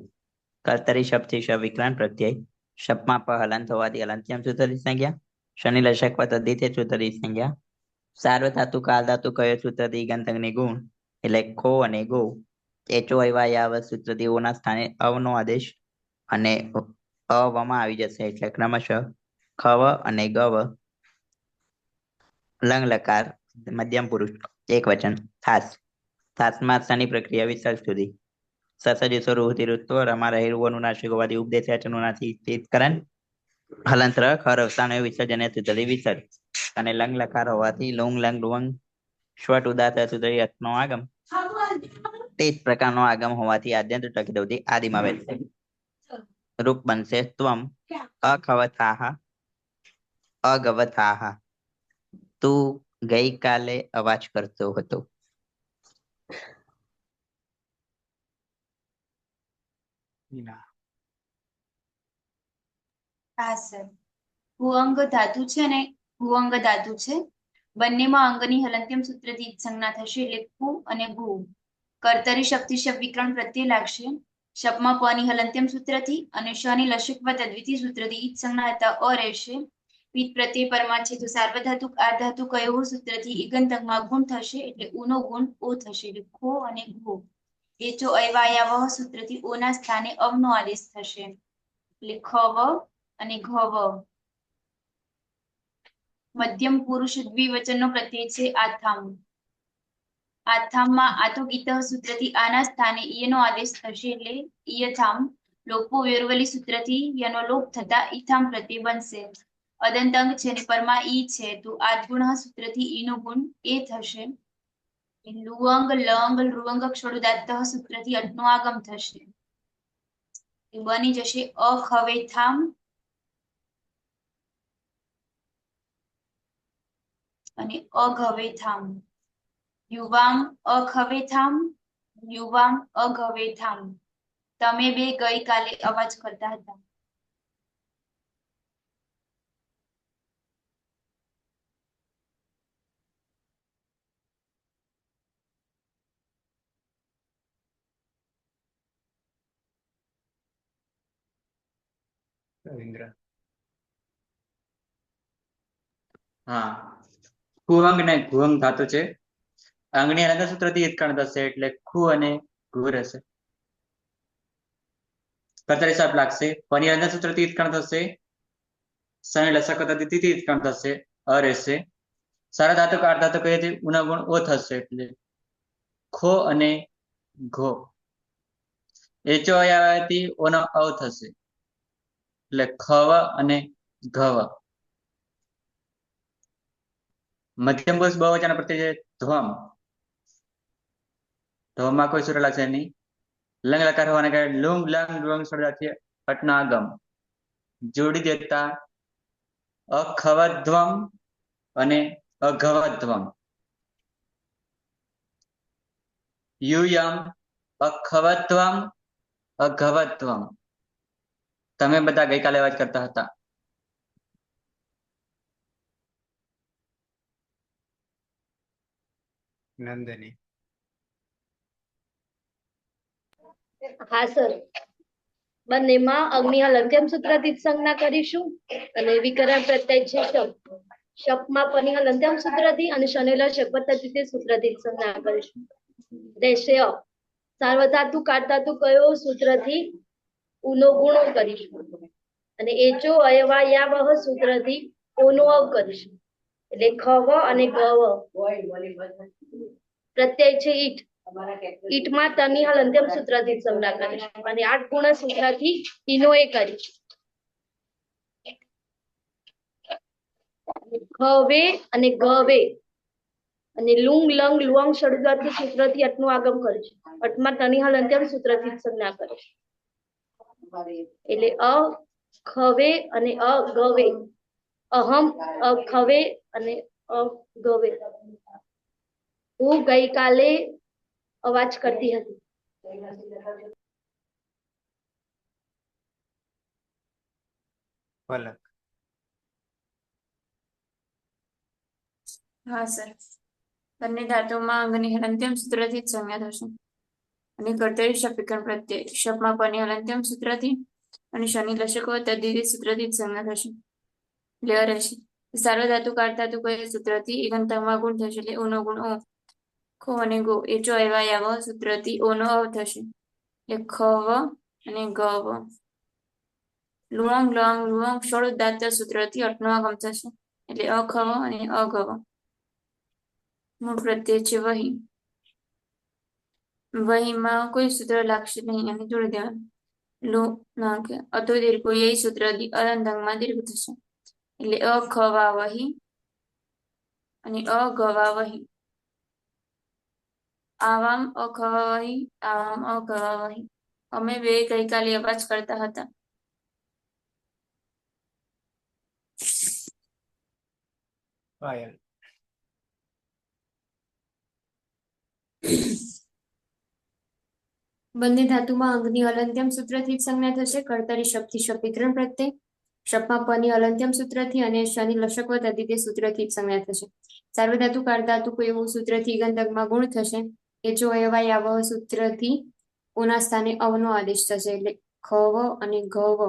કર્તરી શબ્દથી શબ વિક્રાંત પ્રત્યય. શપમાં પ હલન થવાથી હલંત્યમ સૂત્રથી સંજ્ઞા. શનિ લશક પર તદ્વિતીય સૂત્રથી સંજ્ઞા. સાર્વધાતુ કારધાતુ કયો સૂત્રથી ગંતંગની ગુણ. એટલે ખો અને ગો. એચો અયવાયાવ સૂત્રથી ઓના સ્થાને અવનો આદેશ અને અવમાં આવી જશે. એટલે ક્રમશઃ ખવ અને ગવ. લંગ લકાર મધ્યમ પુરુષ એક વચન થાસ. થાસમાં શનિ પ્રક્રિયા વિસર્ગ સુધી. સસજ સ્વરૂહતિ ઋત્વ રમા રહેલું નાશિક હોવાથી ઉપદેશ નાથી ચેતકરણ હલંત્ર ખર અવસાન વિસર્જન સૂત્રથી વિસર્ગ. અને લંગ લકાર હોવાથી લોંગ લંગ લુવંગ શ્વટ ઉદાત સૂત્રથી અર્થનો આગમ. તે જ પ્રકારનો આગમ હોવાથી આદ્યંત ટકી આદિમાં બેસશે. રૂપ બનશે ત્વમ અખવથાહ અગવથાહ. તું ગઈકાલે અવાજ કરતો હતો. હા સર. ભુઅંગ ધાતુ છે ને ભુઅંગ ધાતુ છે. બંનેમાં અંગની હલંત્યમ સૂત્રથી સંજ્ઞા થશે. એટલે કુ અને ગુ. કર્તરી શક્તિ શબ્દ વિકરણ પ્રત્યે લાગશે. શપમાં પની હલંત્યમ સૂત્રથી અને શની લશક તદ્વિતીય સૂત્રથી ઈજ સંજ્ઞા હતા અ રહેશે. પિત્ત પ્રત્યય પરમાં છે તો સાર્વધાતુક આર્ધાતુક અયોગો સૂત્રથી ઈગંતમાં ગુણ થશે એટલે ઉનો ગુણ ઓ થશે એટલે ખો અને ઘો. એચો અયવાયાવહ સૂત્રથી ઓના સ્થાને અવનો આદેશ થશે એટલે ખવ અને ઘવ. મધ્યમ પુરુષ દ્વિવચનનો પ્રત્યય છે આથામ. આથામમાં આથો ગીતઃ સૂત્રથી આના સ્થાને ઈયનો આદેશ થશે એટલે ઈયથામ. લોપો વેરવલી સૂત્રથી યનો લોપ થતા ઈથામ પ્રત્યય બનશે. અદંતંગ છે ને પરમાં ઈ છે તો આદગુણ સૂત્રથી ઈનો ગુણ એ થશે. લુઅંગ લંગ લુઅંગ ક્ષળુદાત્તઃ સૂત્રથી અટનો આગમ થશે. એ બની જશે અખવેથામ અને અઘવેથામ. યુવામ અખવેથામ યુવામ અઘવેથામ. તમે બે ગઈકાલે અવાજ કરતા હતા. રવિન્દ્ર. હા, કુઅંગ ને ઘુઅંગ ધાતુ છે. અંગની અલંકાર સૂત્રથી ઈત્કણ થશે એટલે ખુ અને ઘુ રહેશે. કર્તા હિસાબ લાગશે. પની અલંકાર સૂત્રથી ઈત્કણ થશે. સની લસક પદ્ધતિથી ઈત્કણ થશે અ રહેશે. સારા ધાતુક આર્ધાતુક કહીએ ઉના ગુણ ઓ થશે એટલે ખો અને ઘો. એચો આવ્યાથી ઓનો અવ થશે એટલે ખવ અને ઘવ. મધ્યમ પુરુષ બહુવચન પ્રત્યય છે ધ્વમ. ધ્વમમાં કોઈ સૂત્ર લાગશે નહીં. લંગ લકાર હોવાને કારણે લુંગ લંગ લુંગ સળદાથી અટનો આગમ જોડી દેતા અખવધ્વમ અને અઘવધ્વમ. યુયમ અખવધ્વમ અઘવધ્વમ. તમે બધા ગઈકાલે અવાજ કરતા હતા. નંદની. હા સર, બંનેમાં અગ્નિ હલંત્યમ સૂત્રથી જ સંજ્ઞા કરીશું અને વિકરણ પ્રત્યય છે શપ. શપમાં પની હલંત્યમ સૂત્રથી અને શનેલ શક પદ્ધતિથી સૂત્રથી જ સંજ્ઞા કરીશું. રહેશે અ. સાર્વધાતુક આર્ધાતુક કયો સૂત્રથી ઉનો ગુણો કરીશું અને એચો અયવાયાવહ સૂત્રથી ઓનો અવ કરીશું એટલે ખવ અને ગવ. પ્રત્યય છે ઈટ. ઈટમાં તની હલંત્યમ સૂત્રથી જ સંજ્ઞા કરીશું અને 8 ગુણ સૂત્રથી ઈનો એ કરીશું. ખવે અને ગવે અને લુંગ લંગ લુઅંગ ષડ્ધાથી સૂત્રથી અટનું આગમ કરીશું. અટમાં તની હલંત્યમ સૂત્રથી જ સંજ્ઞા કરીશું એટલે અ ખવે અને અ ગવે. અહમ ખવે અને અ ગવે. હું ગઈકાલે અવાજ કરતી હતી. પલક. હા સર, બંને ધાતુમાં અંગની હલંત્યમ સૂત્રથી જ સંજ્ઞા થશે અને કર્તરી શપ વિકરણ પ્રત્યય શપમાં પની હલંત્યમ સૂત્રથી અને શનિ લશકો તદ્ધિતિ સૂત્રથી જ સંજ્ઞા થશે એટલે અ રહેશે. સાર્વધાતુક આર્ધાતુક સૂત્રથી ઈગંતમાં ગુણ થશે એટલે ઓનો ગુણ ઓ. ખો અને ગો એચો અયવાયાવ સૂત્રથી ઓનો અવ થશે એટલે ખવ અને ગવ. લુઅંગ લંગ લુઅંગ ષળુદાત્ત સૂત્રથી અટનો આગમ થશે એટલે અખવ અને અગવ. મૂળ પ્રત્યય છે વહી. વહીમાં કોઈ સૂત્ર લાગશે નહીં અને જોડી દેવાનું. લો નાકે અતો દીર્ઘ એ સૂત્રથી અદંતંગમાં દીર્ઘ થશે એટલે અખવા વહી અને અગવા વહી. આવામ અખવા વહી આવામ અગવા વહી. અમે બે ગઈકાલે અવાજ કરતા હતા. પાયલ. બંને ધાતુમાં અંગની હલંત્યમ સૂત્રથી જ સંજ્ઞા થશે. કર્તરી શપથી શપ વિકરણ પ્રત્યય શપમાં પની હલંત્યમ સૂત્રથી અને શનિ લશક તદ્ધિતિ સૂત્રથી જ સંજ્ઞા થશે. સાર્વધાતુક આર્ધાતુક એવું સૂત્રથી ઈગંતકમાં ગુણ થશે. એ જો અયવાયાવહ સૂત્રથી ઓના સ્થાને અવનો આદેશ થશે એટલે ખવ અને ઘવ.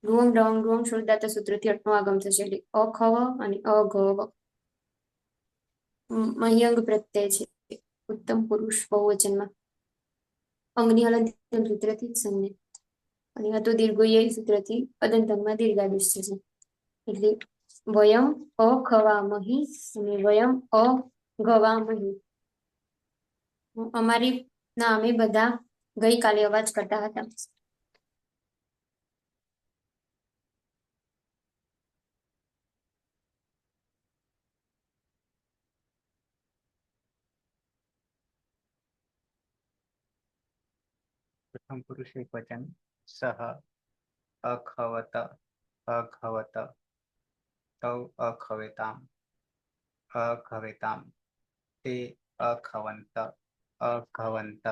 ડુંગ ડંગ ડુંગ શોધદાત સૂત્રથી અટનો આગમ થશે એટલે અખવ અને અઘવ. મહ્યંગ પ્રત્યય છે ઉત્તમ પુરુષ બહુવચનમાં. અંગની હલંત્યમ સૂત્રથી જ સંજ્ઞા અને હતો દીર્ઘોય સૂત્રથી અદંતમાં દીર્ઘાદેશ થશે એટલે વયમ અખવામહી અને વયમ અઘવામહી. અમારી ના અમે બધા ગઈકાલે અવાજ કરતા હતા. પ્રથમ પુરુષ એક વચન સહ અખવત અખવત તૌ અખવેતામ અખવેતામ તે અખવંત અખવંત.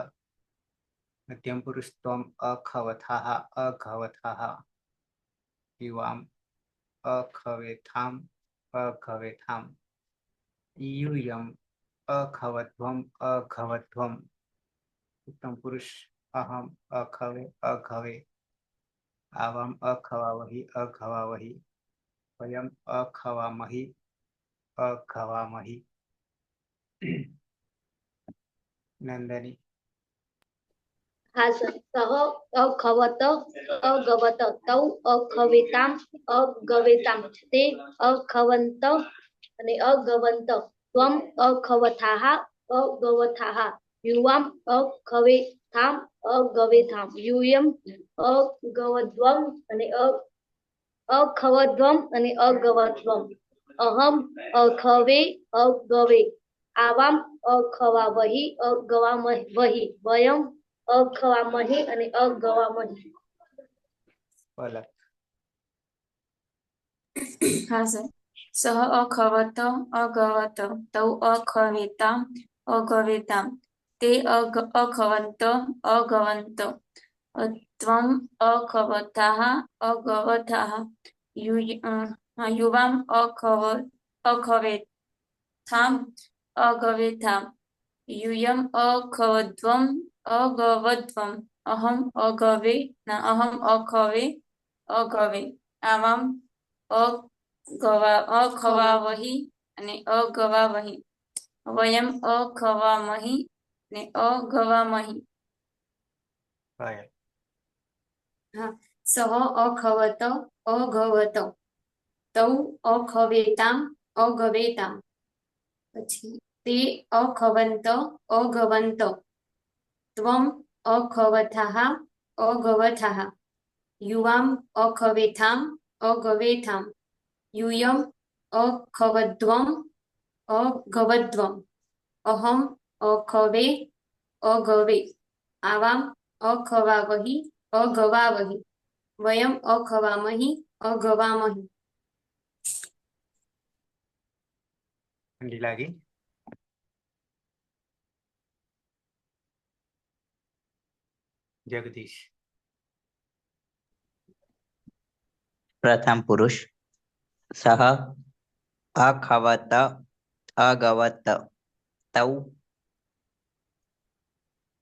મધ્યમ પુરુષ ત્વમ અખવથાહ અખવથાહ યુવામ અખવેથામ અખવેથામ यूयम अखवध्वम अखवध्वम. उत्तम पुरुष अहम अखवे अखवे आवाम अखवावही अखवावही वयम अखवामहि अखवामहि. नंदनी. હા સર. સહ અખવત અગવત તૌ અખવેતામ અગવેતામ તે અખવંત અને અગવંત ત્વમ અખવથાહ અગવથાહ યુવામ અખવેથામ અગવેથામ યુયમ અગવદ્વમ અને અખવદ્વમ અને અગવદ્વમ અહમ અખવે અગવે આવામ અખવાવહી અગવામહી વયમ અખવામહી અને અગવામહી. પલક. હા સર. સહ અખવત અગવત તૌ અખવેતામ અગવેતામ તે અખવંત અગવંત ત્વમ અખવથાહ અગવથાહ યુવામ અખવેથામ અગવેથામ યુયમ અખવદ્વમ અગવદ્વમ અહમ અખવે અગવે આવામ અખવાવહી અને અગવાવહી વયમ અખવામહી ને અગવામહી. ઘાયલ. સહ અખવત અગવત તૌ અખવેતામ અગવેતામ પછી તે અખવંત અગવંત ત્વમ અખવથાહ અગવથાહ યુવામ અખવેથામ અગવેથામ યુયમ અખવદ્વમ અગવદ્વમ અહમ અખવે અગવે આવામ અખવાવહી અગવાવહી વયમ અખવામહી અગવામહી. ઠંડી લાગી. જગદીશ. પ્રથમ પુરુષ સહ અખવત અગવત તૌ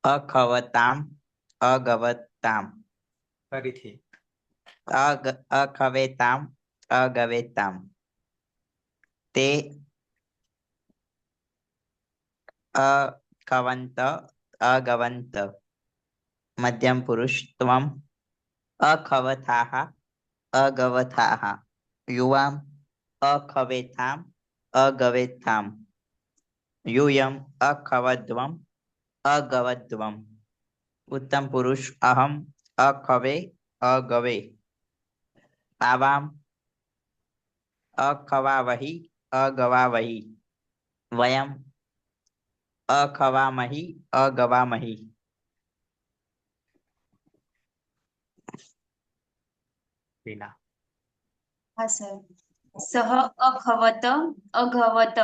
અખવતામ અગવતામ ફરીથી. અખવેતામ અગવેતામ તે અખવંત અગવંત. મધ્યમ પુરુષ ત્વમ અખવથાહ અગવથાહ યુવામ અખવેથામ અગવેથામ યુયમ અખવદ્વમ અગવદ્વમ. ઉત્તમ પુરુષ અહમ અખવે અગવે આવામ અખવાવહી અગવાવહી વયમ અખવામહી અગવામહી. વિના. હા સર. સહ અખવત અઘવત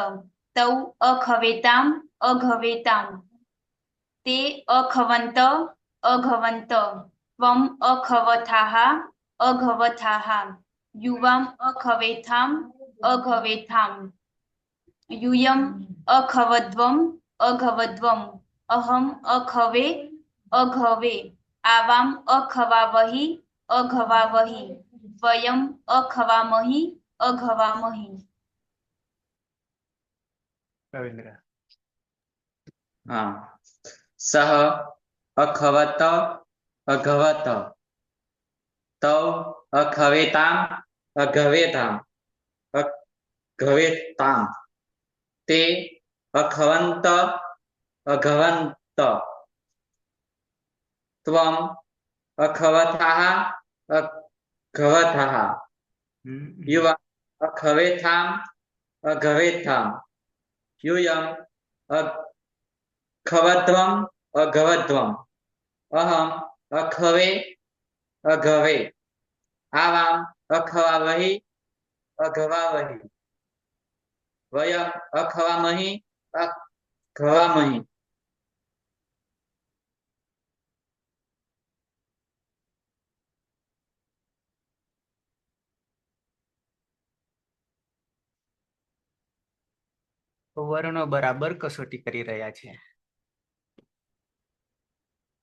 તૌ અખવેતામ અઘવેતામ તે અખવંત અઘવંત ત્વમ અખવથાહ અઘવથાહ યુવામ અખવેથામ અઘવેથામ યુયમ અખવદ્વમ અઘવદ્વમ અહમ અખવે અઘવે આવામ અખવાવહી અઘવાવહી વયમ અખવામહી અઘવામહી. રવિન્દ્ર. હા. સહ અખવત અઘવત તૌ અખવેતામ અઘવેતામ અઘવેતામ તે અખવંત અઘવંત ત્વમ અખવથાઃ અઘવથાઃ યુવા અખવેથામ અઘવેથામ यूयम अखवध्वम अघवध्वम अहम अखवे अघवे आवाम अखवावहि अघवावहि वयम अखवामहि अघवामहि. વર્ણો બરાબર કસોટી કરી રહ્યા છે.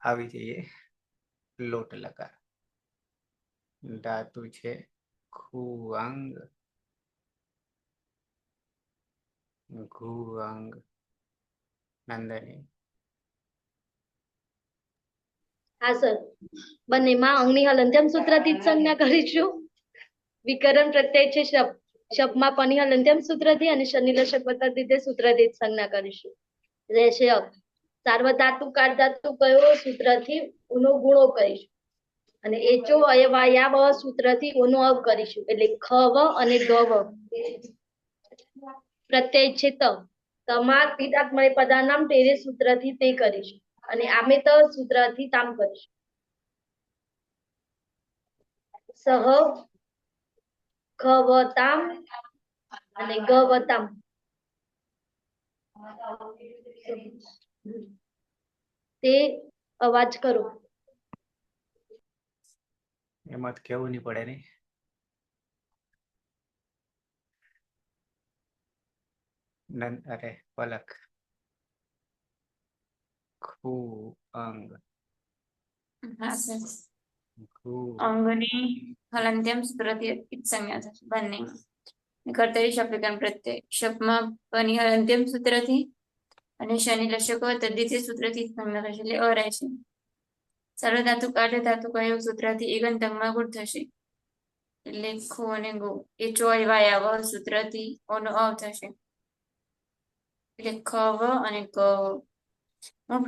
આવી જઈએ લોટ લકાર. ધાતુ છે ખુઅંગ, ઘુઅંગ. નંદની. હા સર, બંનેમાં અંગની હલંત્યમ સૂત્રથી જ સંજ્ઞા કરીશું. વિકરણ પ્રત્યય છે શબ, શબમાં પની હલંત્યમ સૂત્રથી અને શનિલશક વત્તા દીધે સૂત્રથી જ સંજ્ઞા કરીશું. રહેશે અ. સાર્વધાતુ કારધાતુ કયો સૂત્રથી ઉનો ગુણો કરીશું અને એચો અયવાયા સૂત્રથી ઓનો અવ કરીશું. એટલે ખવ અને ગવ. પ્રત્યય છે ત, તમાર પિતાત્મય પદાનામ તેરે સૂત્રથી તે કરીશું અને આમે ત સૂત્રથી તામ કરીશું. સહ ખવતામ અને ગવતામ. તે અવાજ કરો. એમાં તો કેવું નહીં પડે ને. અરે પલક. ખુઅંગ. હા સર, ઘુ અંગની હલંત્યમ સૂત્રથી જ સંજ્ઞા થશે બંનેમાં. કર્તરી શબ્દગણ પ્રત્યય શબ્દમાં પની હલંત્યમ સૂત્રથી અને શનિ લશકો તદ્ધિતિ સૂત્રથી જ સંજ્ઞા થશે. એટલે અ રહેશે. સર્વધાતુ કાઢ ધાતુ કયો સૂત્રથી એગંતંગમાં ગુણ થશે. એટલે ખુ અને ગો. એ ચોયવાયા સૂત્રથી ઓનો અવ થશે. એટલે ખવ અને ગ. મૂળ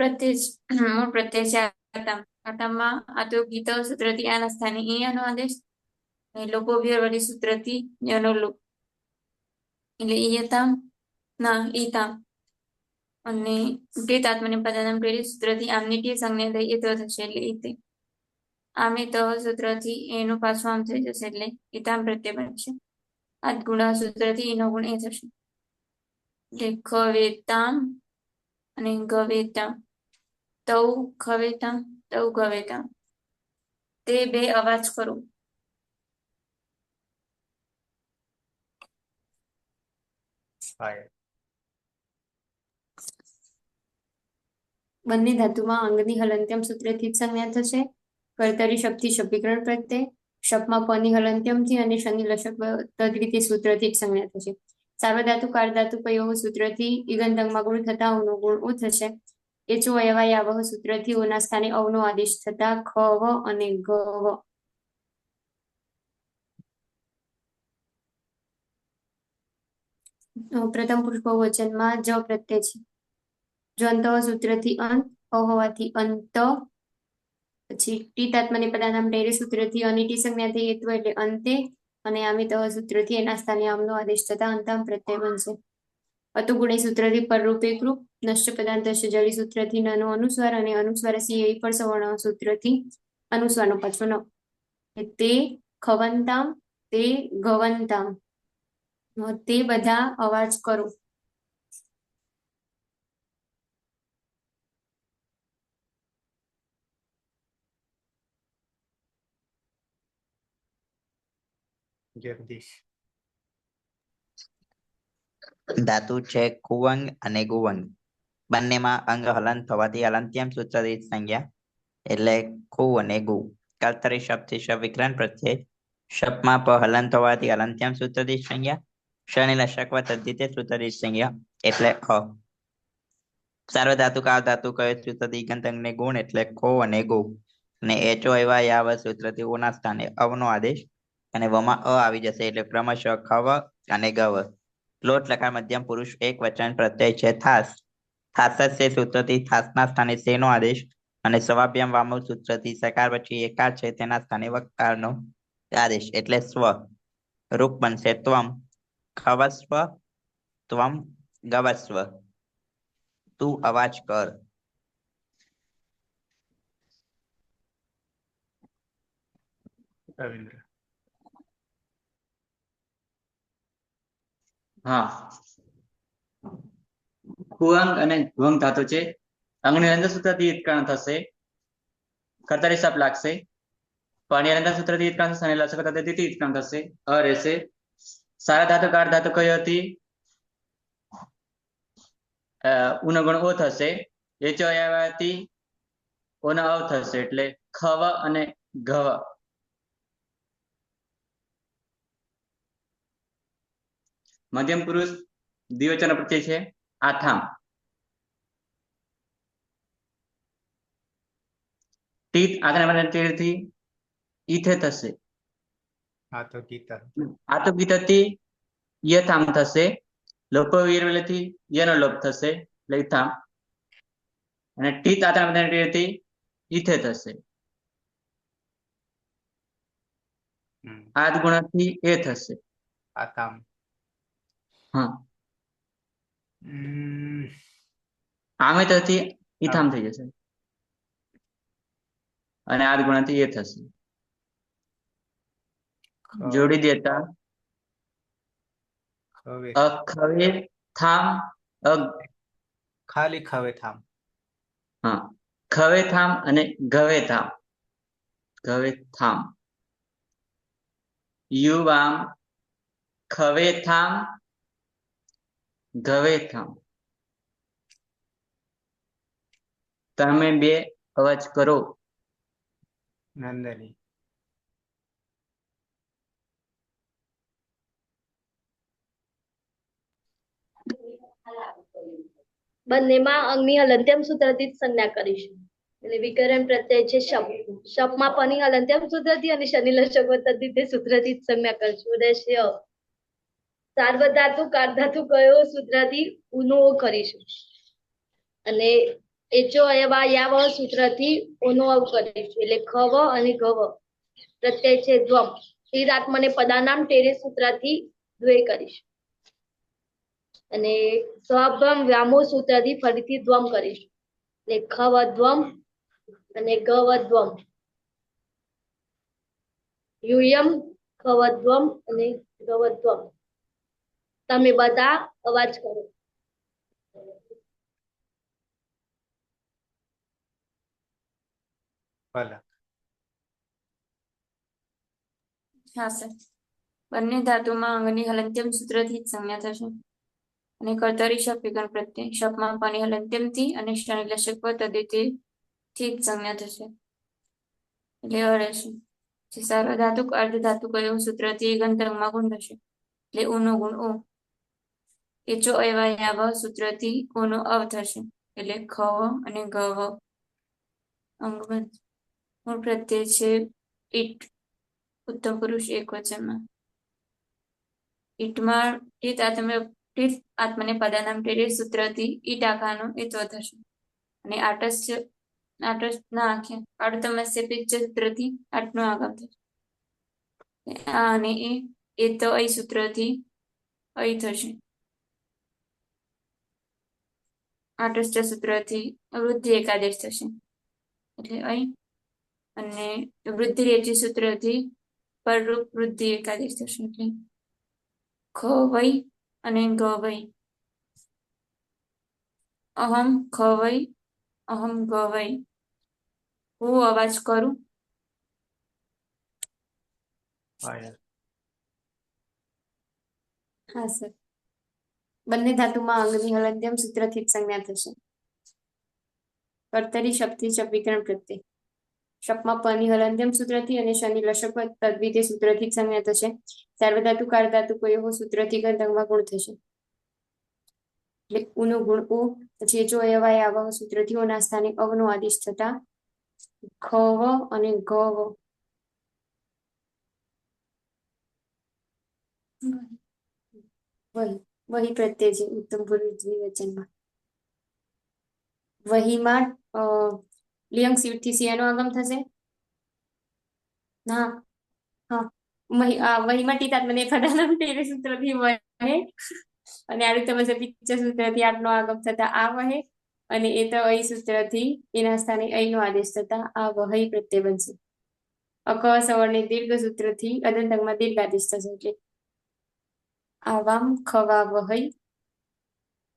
પ્રત્યય છે આતમ. આતમમાં આ તો ગીત સૂત્રથી આના સ્થાને ઈયાનો આદેશ. લોકો વળી સૂત્રથી યનો લોપ. એટલે ઈયતામ ના ઈતામ. અને તે તાત્મને પદાનામ પેલી સૂત્રથી આમની તે સંજ્ઞા થઈ એ તો થશે. એટલે ઈતે. આમે તો સૂત્રથી એનું પાછું આમ થઈ જશે. એટલે ઈતામ પ્રત્યય બનશે. આ ગુણા સૂત્રથી એનો ગુણ એ થશે. એટલે ખવેતામ અને ગવેતામ. તૌ ખવેતામ તૌ ગવેતામ. તે બે અવાજ કરો. બંને ધાતુમાં અંગની હલંત્યમ સૂત્રથી જ સંજ્ઞા થશે. કર્તરી શબ્દથી શબ્દીકરણ પ્રત્યય શબમાં પની હલંત્યમથી અને શનિ લશક તદ્રીતિ સૂત્રથી જ સંજ્ઞા થશે. સાર્વધાતુ કારધાતુ કયો સૂત્રથી ઈગંતંગમાં ગુણ થતા ઓનો ગુણ ઉ થશે. એચો અયવાયાવહ સૂત્રથી ઓના સ્થાને અવનો આદેશ થતા ખવ અને ગવ. પ્રથમ પુરુષ બહુવચનમાં જ પ્રત્યય છે. જો અંત સૂત્રથી અંત, અ હોવાથી અંત. પછી ટી તાત્મને પદાનામ ટેરે સૂત્રથી અનિટી સંજ્ઞા થઈ એટલે અંતે અને આમિત સૂત્રથી એના સ્થાને આમનો આદેશ થતા અંતામ પ્રત્યય બનશે. અતુગુણી સૂત્રથી પરરૂપ એકરૂપ, નશ્ચ પદાંત જળી સૂત્રથી નનો અનુસ્વાર અને અનુસ્વાર સિંહ પર સવર્ણ સૂત્રથી અનુસ્વારનો પાછો ન. તે ખવંતામ તે ગવંતામ. તે બધા અવાજ કરો. જગદીશ. ધાતુ છે કુવંગ અને ગુવંગ. બંનેમાં અંગ હલન થવાથી હલંત્યમ સૂત્રથી સંજ્ઞા એટલે ખુ અને ગુ. કર્તરી શબ્દથી શબ વિકરણ પ્રત્યય શપમાં પ હલન થવાથી હલંત્યમ સૂત્રથી સંજ્ઞા. શનિ લશક તદ્ધિતે સૂત્રથી સંજ્ઞા એટલે ખ. સાર્વધાતુક અર્ધધાતુક સૂત્રથી ઇગંતંગને ગુણ એટલે ખો અને ગો. અને એચો એવા યાવ સૂત્રથી ઓના સ્થાને અવનો આદેશ અને વમાં અ આવી જશે એટલે ક્રમશઃ ખવ અને ગવ. લોટ લકાર મધ્યમ પુરુષ એક વચન પ્રત્યય છે થાસ. થાસસ્ય સૂત્રથી થાસના સ્થાને સેનો આદેશ અને સવાભ્યામ વામો સૂત્રથી સકાર પછી એકાર છે તેના સ્થાને વકારનો આદેશ એટલે સ્વ. રૂપ બનશે ત્વમ ખવસ્વ ત્વમ ગવસ્વ. તું અવાજ કર. રવિન્દ્ર. હા, કુઅંગ અને ગુઅંગ ધાતુ છે. અંગની અંદર સૂત્રથી ઇત્કરણ થશે. કર્તારી સપ લાગશે. પાણી અંદર સૂત્રથી ઇત્કરણ થશે અને લસક તદ્ધિતે ઇત્કરણ થશે. અ રહેશે. સારા ધાતુ કાર ધાતુ કઈ હતી? ઉનો ગુણ ઓ થશે. એ ચો આવ્યાથી ઓનો અવ થશે એટલે ખવ અને ઘવ. મધ્યમ પુરુષ દ્વિવચન પ્રત્યય છે આથામ. તીત આગળથી ઈથે થશે. આ તો ગીતા. આ તો ગીતાથી યથામ થશે. લોપ વીરવલેથી યનો લોપ થશે એટલે ઈથામ. અને ટીત આગળથી ઈથે થશે. આદ ગુણથી એ થશે. આતામ. હા, આમે તથી ઈથામ થઈ જશે અને આદ ગુણથી એ થશે. જોડી દેતા ખવે અખવે થામ અગ. ખાલી ખવે થામ. હા, ખવે થામ અને ગવે થામ. ગવે થામ. યુવામ ખવે થામ ગવે થામ. તમે બે અવાજ કરો. નંદની. બંનેમાં અંગની હલંત્યમ સૂત્રથી જ સંજ્ઞા કરીશું. એટલે વિકરણ પ્રત્યય છે શપ. શપમાં પની હલંત્યમ સૂત્રથી અને શનિ લશક તદ્ધિતે સૂત્રથી જ સંજ્ઞા કરીશું. રહેશે સાર્વધાતુક અર્ધધાતુક કયો સૂત્રથી ઉનો કરીશું. અને એચો એવા યાવ સૂત્રથી ઓનો અવ કરીશું એટલે ખવ અને ગવ. પ્રત્યય છે દ્વમ. તીરાત્મને પદાનામ ટેરે સૂત્રથી દ્વે કરીશું. અને સ્વભમ વ્યામો સૂત્રથી ફરીથી દ્વમ કરીશું. એટલે ખવ દ્વમ અને ગવ દ્વમ. યુયમ ખવ દ્વમ અને ગવ દ્વમ. તમે બધા અવાજ કરો. પલક. હા સર. બંને ધાતુમાં અંગની હલંત્યમ સૂત્રથી જ સંજ્ઞા થશે અને કર્તરી શપ વિકરણ પ્રત્યય શપમાં પાણી હલંત્યમથી અને શનિ લશક તદ્ધિતે થી જ સંજ્ઞા થશે એટલે અ રહેશે. જે સાર્વધાતુક અર્ધધાતુક એવું સૂત્રથી ગંતંગમાં ગુણ થશે એટલે ઉનો ગુણ ઓ. એચો એવા યાવ સૂત્રથી ઓનો અવ થશે એટલે ખવ અને ગવ. અંગબંધ મૂળ પ્રત્યય છે ઈટ. ઉત્તમ પુરુષ એક વચનમાં. ઈટમાં ટીત આત્મને પદાનામ ટેરે સૂત્રથી ઈટ આખાનો એત્વ થશે અને આટસ ના આખ્યા અર્ધમસ્ય પિચ્ચ સૂત્રથી આટનો આગમ થશે. આ અને એ તો અહીં સૂત્રથી અહીં થશે. આટસ્થ સૂત્રથી વૃદ્ધિ એકાદેશ થશે એટલે અહીં. અને વૃદ્ધિ રેચી સૂત્રથી પરરૂપ વૃદ્ધિ એકાદેશ થશે એટલે ખવઈ અને ગવઈ. અહમ ખવઈ અહમ ગવઈ. હું અવાજ કરું. પાયલ. હા સર. બંને ધાતુમાં અંગની હલંત્યમ સૂત્રથી જ સંજ્ઞા થશે. કર્તરી શક્તિ શપ વિકરણ પ્રત્યય શપમાં પની હલંત્યમ સૂત્રથી અને શનિ લશક તદ્વિધે સૂત્રથી જ સંજ્ઞા થશે. સાર્વધાતુક આર્ધાતુક એવો સૂત્રથી ગંધર્વમાં ગુણ થશે. એટલે ઉનો ગુણ ઓ, પછી જો અયવાય આવા સૂત્રથી ઓના સ્થાને અવનો આદેશ થતા ખવ અને ગવ વહી પ્રત્યય છે ઉત્તમ પુરુષ દ્વિવચનમાં. વહીમાં લિયંગ સીટથી સિયાનો આગમ થશે. ના હા વહીમાં ટીતાત્મને પદાનામ તેરે સૂત્રથી વહે અને આડું તમે પિક્ચર સૂત્રથી આટનો આગમ થતા આ વહે અને એ તો અહી સૂત્રથી એના સ્થાને અહીંનો આદેશ થતા આ વહી પ્રત્યય બનશે. અક સવર્ણિત દીર્ઘ સૂત્રથી અદંતકમાં દીર્ઘ આદેશ થશે. એટલે આવામ ખવા વહઈ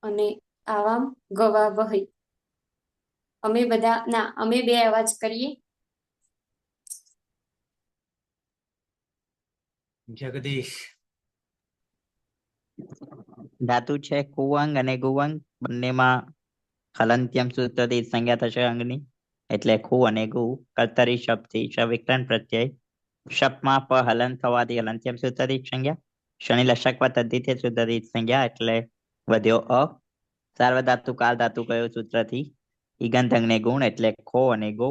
અને આવામ ગવા વહઈ. અમે બે અવાજ કરીએ. જગદીશ. ધાતુ છે કુવંગ અને ગુવંગ, બંનેમાં હલંત્યમ સૂત્રથી સંજ્ઞા થશે અંગની. એટલે ખુ અને ગુ કર્તરી શબ્દથી વિકરણ પ્રત્યય. શપમાં પ હલન થવાથી હલંત્યમ સૂત્રથી સંજ્ઞા. શનિ લશક પર તદ્ધિતે સૂત્રથી સંજ્ઞા એટલે વધ્યો અ. સાર્વધાતુક આર્ધાતુક કયો સૂત્રથી ઈગંત અંગને ગુણ એટલે ખો અને ગો.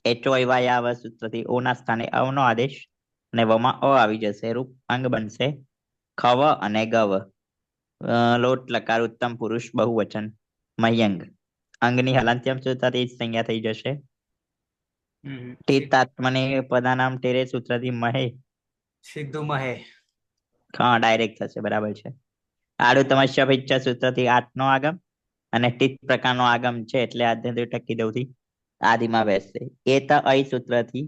એચો એવાયાવ સૂત્રથી ઓના સ્થાને અવનો આદેશ અને વમાં અ આવી જશે. રૂપ અંગ બનશે ખવ અને ગવ. લોટ લકાર ઉત્તમ પુરુષ બહુવચન મહ્યંગ. અંગની હલંત્યમ સૂત્રથી સંજ્ઞા થઈ જશે. ટીતાત્મને પદાનામ તેરે સૂત્રથી મહે. સીધું મહે. હા ડાયરેક્ટ થશે, બરાબર છે. આડું તમસ્યા ઈચ્છા સૂત્રથી આઠનો આગમ અને ટીત પ્રકારનો આગમ છે એટલે આદ્યંત ટકી દઉંથી આદિમાં બેસશે. એ તો અય સૂત્રથી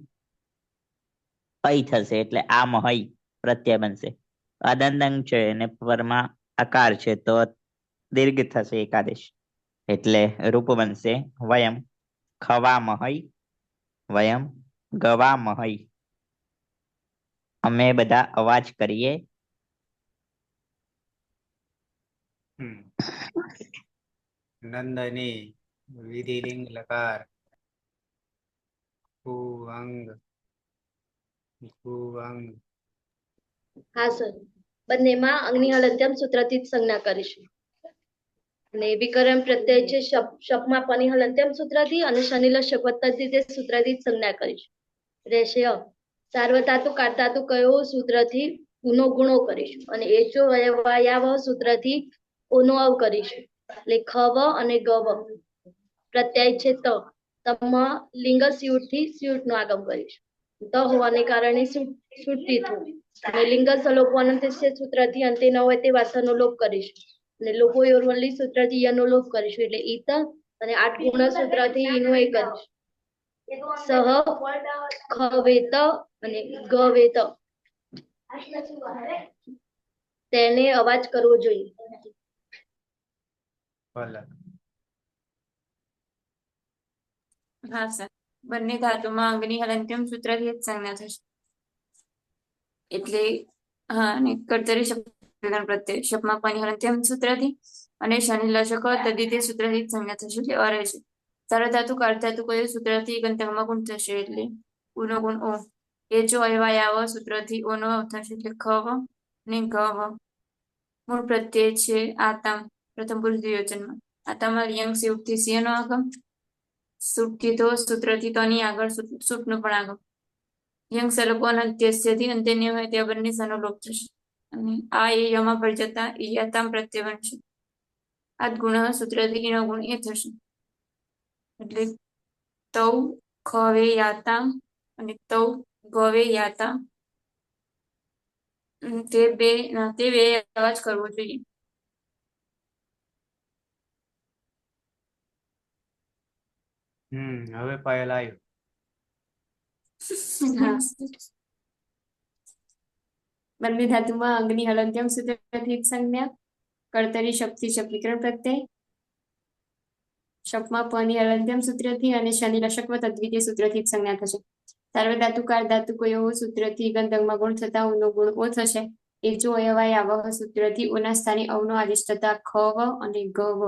અય થશે એટલે આ મહય પ્રત્યય બનશે. અદંતંગ છે અને પરમાં આકાર છે તો દીર્ઘ થશે એકાદેશ એટલે રૂપ બનશે વયમ ખવા મહય વયમ ગવા મહય. અમે બધા અવાજ કરીએ. નંદની વિધિલિંગ લકાર કુવંગ કુવંગ. હા સર, બંનેમાં અંગની હલંત્યમ સૂત્રથી જ સંજ્ઞા કરીશું. અને વિકરણ પ્રત્યય છે શપમાં પની હલંત્યમ સૂત્રથી અને શનિ લશક તદ્ધિતે સૂત્રથી જ સંજ્ઞા કરીશું. રહેશે અ. સાર્વધાતુક આર્ધાતુક કયો સૂત્રથી ઉનો ગુણો કરીશું અને એચો અયવાયાવ સૂત્રથી ઓનો અવ કરીશું. એટલે ખવ અને ગવ. પ્રત્યય છે ત. તમાં લિંગ સ્યુટથી સ્યુટનો આગમ કરીશું. ત હોવાને કારણે સુટ્ટી થવું અને લિંગ સલોપન સૂત્રથી અંતે ન હોય તે વાસનો લોપ કરીશું. અને લોકો યોરવલ્લી સૂત્રથી યનો લોપ કરીશું એટલે ઈત અને 8 ગુણ સૂત્રથી ઈનો એ કરીશું. સહ ખવેત અને ગવેત. તેને અવાજ કરવો જોઈએ. હા સર, બંને ધાતુમાં અંગની હલંત્યમ સૂત્રથી જ સંજ્ઞા થશે. એટલે હા, અને કર્તરી શબ્દ પ્રત્યય શપમાં પની હલંત્યમ સૂત્રથી અને શનિ લશક તદ્ધિતે સૂત્રથી જ સંજ્ઞા થશે એટલે અરે છે. સાર્વધાતુક અર્ધાતુક કયો સૂત્રથી ગંતકમાં ગુણ થશે એટલે ઉનો ગુણ ઓ. એ જો અયવાયાવ સૂત્રથી ઓનો થશે એટલે ખવ ને ગવ. મૂળ પ્રત્યય છે આતામ પ્રથમ પુરુષ દ્વિવચનમાં. આતામાં લિયંગ સેવકથી સિંહનો આગમ. સૂટથી તો સૂત્રથી તોની આગળ સૂટનો પણ આગમ. યંગ સલોપન અંત્યસ્યથી અંત્યન્ય હોય ત્યાં બંને સનો લોપ થશે અને આ એ યમાં પર જતા યાતામ પ્રત્યય બનશે. આ ગુણ સૂત્રથી એનો ગુણ એ થશે એટલે તૌ ખવે યાતામ અને તૌ ગવે યાતામ. તે બે અવાજ કરવો જોઈએ. હવે પાયલ આવ્યું. બંને ધાતુમાં અંગની હલંત્યમ સૂત્રથી જ સંજ્ઞા. કર્તરી શક્તિ વિકરણ પ્રત્યય. શપમાં પની હલંત્યમ સૂત્રથી અને શનિ લશક તદ્વિતીય સૂત્રથી જ સંજ્ઞા થશે. સાર્વધાતુક આર્ધાતુક એવો સૂત્રથી ગંધકમાં ગુણ થતા ઉનો ગુણ ઓ થશે. એ જો અયવાયાવ સૂત્રથી ઓના સ્થાને અવનો આદેશ થતા ખવ અને ગવ.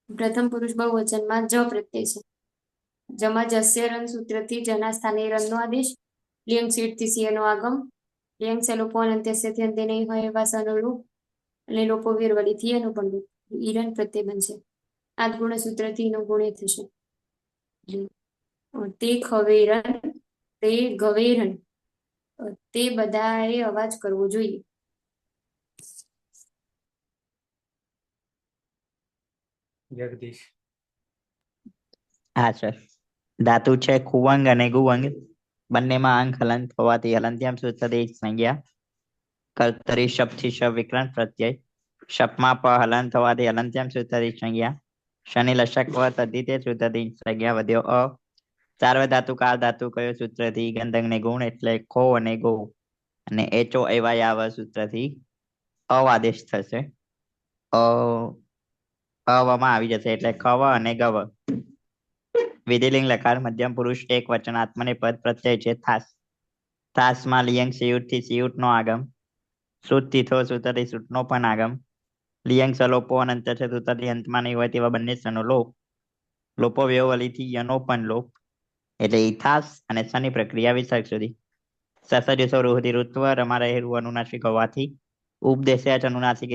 પ્રથમ પુરુષ બહુવચનમાં જ પ્રત્યય છે. જમાં જસ્ય રન સૂત્રથી જના સ્થાને રનનો આદેશ. લિયંગ સીટથી સિંહનો આગમ. લિયંગ લોપો અંત્યસ્યથી અંતે નહીં હોય એવા સનોલુપ અને લોપો વીરવલીથી એનું પણ લોપ. ઈરન પ્રત્યય બનશે. આદ ગુણ સૂત્રથી એનો ગુણ એ થશે. તે ખવેરન, તે ગવેરન, તે બધાએ અવાજ કરવો જોઈએ. જગદીશ. હા સર. ધાતુ છે કુવંગ અને ગુવંગ. બંનેમાં અંક હલંત હોવાથી હલંત્યામ સૂત્રથી એક સંજ્ઞા. કર્તરી શબ્દથી શબ વિકરણ પ્રત્યય. શપમાં પ હલંત હોવાથી હલંત્યામ સૂત્રથી સંજ્ઞા. શનિ લશક વ તદ્ધિતે સૂત્રથી સંજ્ઞા વધ્યો અ. સાર્વધાતુ કાર ધાતુ કયો સૂત્રથી ગંધંગ ને ગુણ એટલે ખો અને ગો. અને એચો એવા યાવ સૂત્રથી અવાદેશ થશે. અવામાં આવી જશે એટલે કવ અને ગવ. વિધિલિંગ લકાર મધ્યમ પુરુષ એક વચનાત્મને પદ પ્રત્યય છે થાસ. થાસમાં લિયંગ સિયુટ થી સિયુટ નો આગમ. સુત તીથો સૂત્રથી સૂટનો પણ આગમ. લિયંગ સલોપો અનંત છે સૂત્રથી અંતમાં નહીં હોય તેવા બંને સનો લોપ. લોપો વ્યવલીથી યનો પણ લોપ. એટલે ઇથાસ અને સની પ્રક્રિયા વિસર્ગ સુધી. સસજસો રૂહથી ઋત્વ રમા રહેરું અનુનાસિક હોવાથી ઉપદેશ્ય અનુનાસિક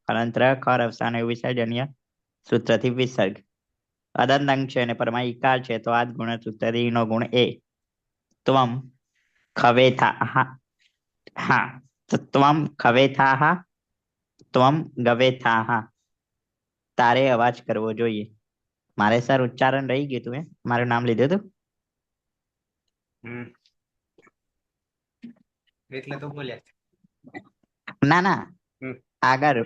કલંત્ર ખર અવસાન વિસર્જનીય સૂત્રથી વિસર્ગ. અદંત છે અને પરમા ઇકાર છે તો આ ગુણ સૂત્રથી નો ગુણ એ. ત્વમ ખવેથા હા ત્વમ ખવેથા ત્વમ ગવેથા. તારે અવાજ કરવો જોઈએ. મારે સર ઉચ્ચારણ રહી ગયું તું મારું નામ લીધું હતું. એટલે તો બોલ્યા. ના ના આગળ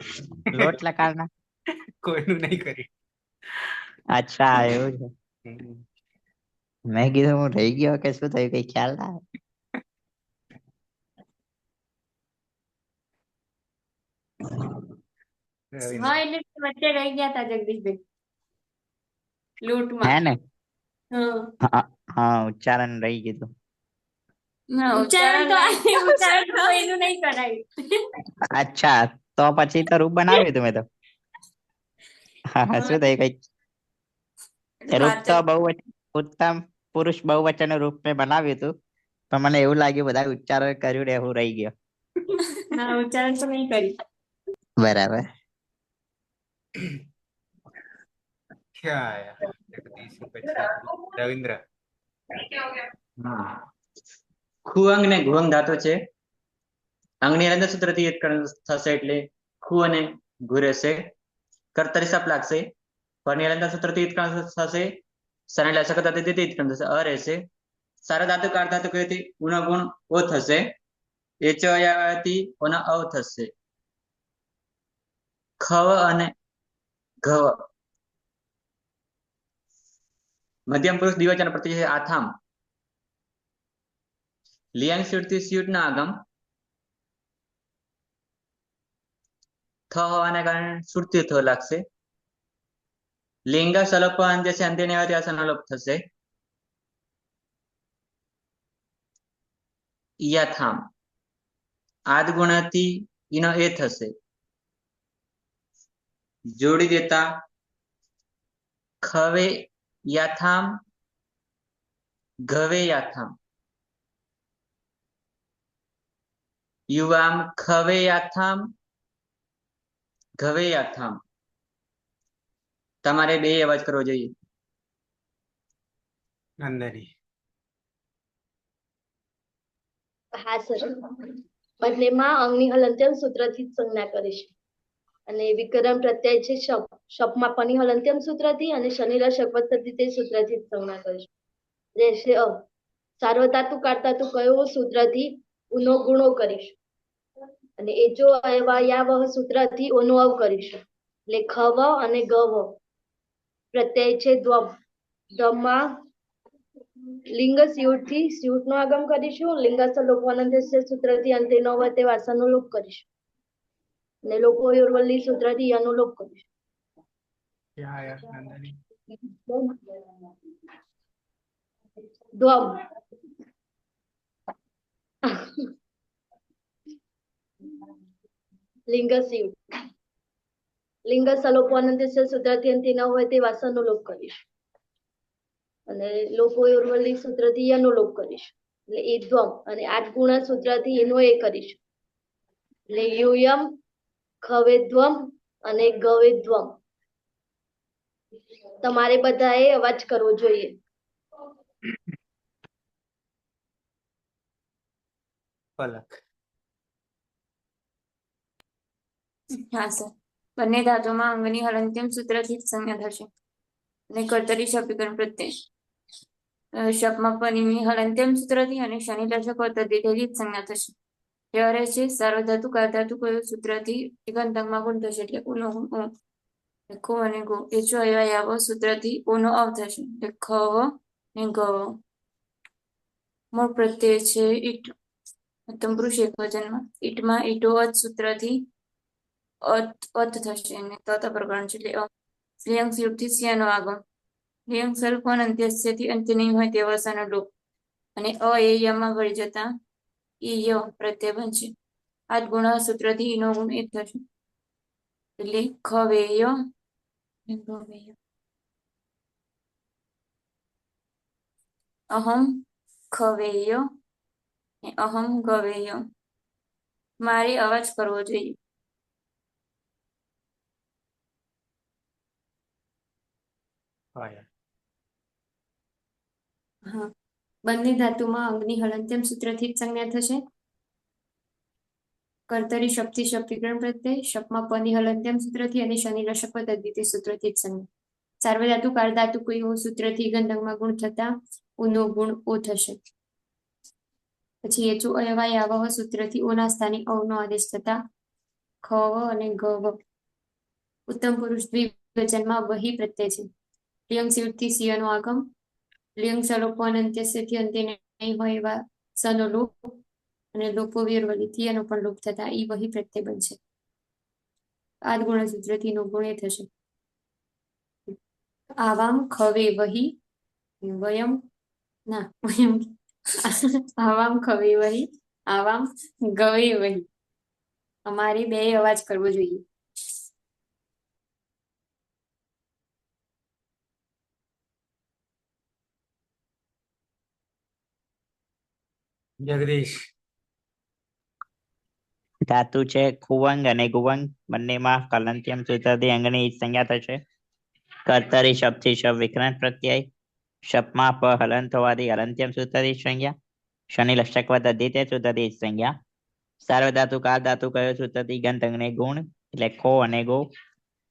લોટ લકાર ના. કોઈનું નહીં કરી. અચ્છા એવું છે. મેં કીધું હું રહી ગયો કે શું થયું કઈ ખ્યાલ ના. હા એટલે વચ્ચે રહી ગયા હતા જગદીશભાઈ લૂંટમાં. હે ને હા હા ઉચ્ચારણ રહી ગયું હતું. ઉચ્ચારણ તો કોઈનું નહીં કરાયું. અચ્છા તો પછી તો રૂપ બનાવ્યું હતું મેં તો. શું થયું કઈક રૂપ તો બહુ ઉત્તમ પુરુષ બહુવચન રૂપ મેં બનાવ્યું હતું. પણ મને એવું લાગ્યું બધા ઉચ્ચારણ કર્યું ને હું રહી ગયો. ના ઉચ્ચારણ તો નહીં કરી. બરાબર. જગદીશ પછી રવિન્દ્ર. ખુઅંગ ને ગુઅંગ ધાતુ છે. અંગની અંદર સૂત્રથી એક થશે એટલે ખુ અને ઘુ રહેશે. કર્તરી સપ લાગશે. પરની અંદર સૂત્રથી થશે. સને લસકતાથી થશે અ રહેશે. સારા ધાતુ કાર ધાતુ કહેતી ગુણ ગુણ ઓ થશે. એચથી ઓના અવ થશે. ખવ અને ઘવ. મધ્યમ પુરુષ દ્વિવચન પ્રત્યય છે આથામ. લિયંગ સ્યુટ થી સ્યુટ ના આગમ. થ હોવાને કારણે સુરતી થ લાગશે. લિંગ સલોપ અંત્ય છે અંત્ય ને ત્યાં સનલોપ થશે. યાથામ આદ ગુણથી એનો એ થશે. જોડી દેતા ખવે યાથામ ઘવે યાથામ. યુવામ ખવે યાથામ ઘવે યાથામ. તમારે બે અવાજ કરવો જોઈએ. નંદની. હા સર. બદલેમાં અંગની હલંત્યમ સૂત્રથી જ સંજ્ઞા કરીશું. અને વિકરણ પ્રત્યય છે શપ. શપમાં પની હલંત્યમ સૂત્રથી અને શનિલા શપથથી તે સૂત્રથી જ સંજ્ઞા કરીશું. રહેશે અ. સાર્વધાતુ કાઢધાતુ કયો સૂત્રથી ઉનો ગુણો કરીશું. અને એ જો યાવહ સૂત્રથી ઓનો અવ કરીશું. એટલે ખવ અને ગવ પ્રત્યય છે દ્વમ. દ્વમમાં લિંગ સ્યુટ થી સ્યુટ નો આગમ કરીશું. લિંગસ્થ લોપવાનંદ સૂત્રથી અંતે ન હોય તે વાસનો લોપ કરીશું. અને લોકો યોરવલ્લી સૂત્રથી અનુલોપ કરીશું. દ્વમ લિંગ સ્યુટ લિંગ સલોપોનંત્યસ્ય સૂત્રથી અંતે ન હોય તે વાસણનો લોપ કરીશું. અને લોપોર્વલી સૂત્રથી યનો લોપ કરીશું. એટલે એ દ્વમ અને આઠ ગુણા સૂત્રથી એનો એ કરીશું. એટલે યુયમ ખવે દ્વમ અને ગવે દ્વમ. તમારે બધાએ અવાજ કરવો જોઈએ. પલક. હા સર. બંને ધાતુમાં અંગની હલંત્યમ સૂત્રથી જ સંજ્ઞા થશે. અને કર્તરી શબ્દકરણ પ્રત્યય શપમાં પની હલંત્યમ સૂત્રથી અને શનિ દર્શક પદ્ધતિથી જ સંજ્ઞા થશે. ત્યારે છે સાર્વધાતુ કારધાતુ કયો સૂત્રથી દિગંતમાં ગુણ થશે એટલે ઉનો ખો અને ગો એ જો એવા આવો સૂત્રથી ઓનો અવ થશે એટલે ખવ ને ગવ. મૂળ પ્રત્યય છે ઈટ ઉત્તમ પુરુષ એકવચનમાં ઈટમાં ઈટો અત સૂત્રથી અત થશે અને તત પ્રકરણ છે એટલે સ્ત્રીઅંગ યુક્તિ સ્યાનો આગમ સ્ત્રીઅંગ સલ્પન અંત્યસ્યથી અંત્ય નહીં હોય તે વસાનો લોપ અને એ યમાં વળી જતા ઈ ય પ્રત્યય બનશે. આ ગુણ સૂત્રથી ઈનો ગુણ એક થશે એટલે ખવેય ગવેય. અહમ ખવેય અહમ ગવેય. મારે અવાજ કરવો જોઈએ. હા. બંને ધાતુમાં અંગની હલંત્યમ સૂત્રથી જ સંજ્ઞા થશે. કર્તરી શક્તિ શક્તિકરણ પ્રત્યય શપમાં પની હલંત્યમ સૂત્રથી અને શનિ રશક તદ્વિતીય સૂત્રથી જ સંજ્ઞા. સાર્વધાતુ કારધાતુ કોઈ સૂત્રથી ગંધકમાં ગુણ થતા ઉનો ગુણ ઓ થશે. પછી એચુ અયવાય આવહ સૂત્રથી ઓના સ્થાને અવનો આદેશ થતા ખવ અને ગવ. ઉત્તમ પુરુષ દ્વિવચનમાં વહી પ્રત્યય છે. લિયંગ સિવથી સિયનો આગમ લિયંગ સલોપો અનંત્યસ્યથી અંતે નહીં હોય એવા સનો લોપ અને લોપો વીરવલીથી એનો પણ લોપ થતા ઈ વહી પ્રત્યય બનશે. આદ ગુણ સૂત્રથી નો ગુણ એ થશે. આવામ ખવે વહી વયમ ના વયમ આવામ ખવે વહી આવામ ગવે વહી. અમારે બે અવાજ કરવો જોઈએ. જગદીશ. ધાતુ છે ખુવંગ અને ગુવંગ બંનેમાં કલંત્યમ સૂત્રથી અંગની સંજ્ઞા થશે. કર્તરી શબ્દથી શબ્દ વિકરણ પ્રત્યય શપમાં પ હલંત હોવાથી હલંત્યમ સૂત્રથી સંજ્ઞા. શનિ લક્ષક દ્વિતીય સૂત્રથી સંજ્ઞા. સાર્વધાતુ કારધાતુ કયો સૂત્રથી ગંત અંગને ગુણ એટલે ખો અને ગો.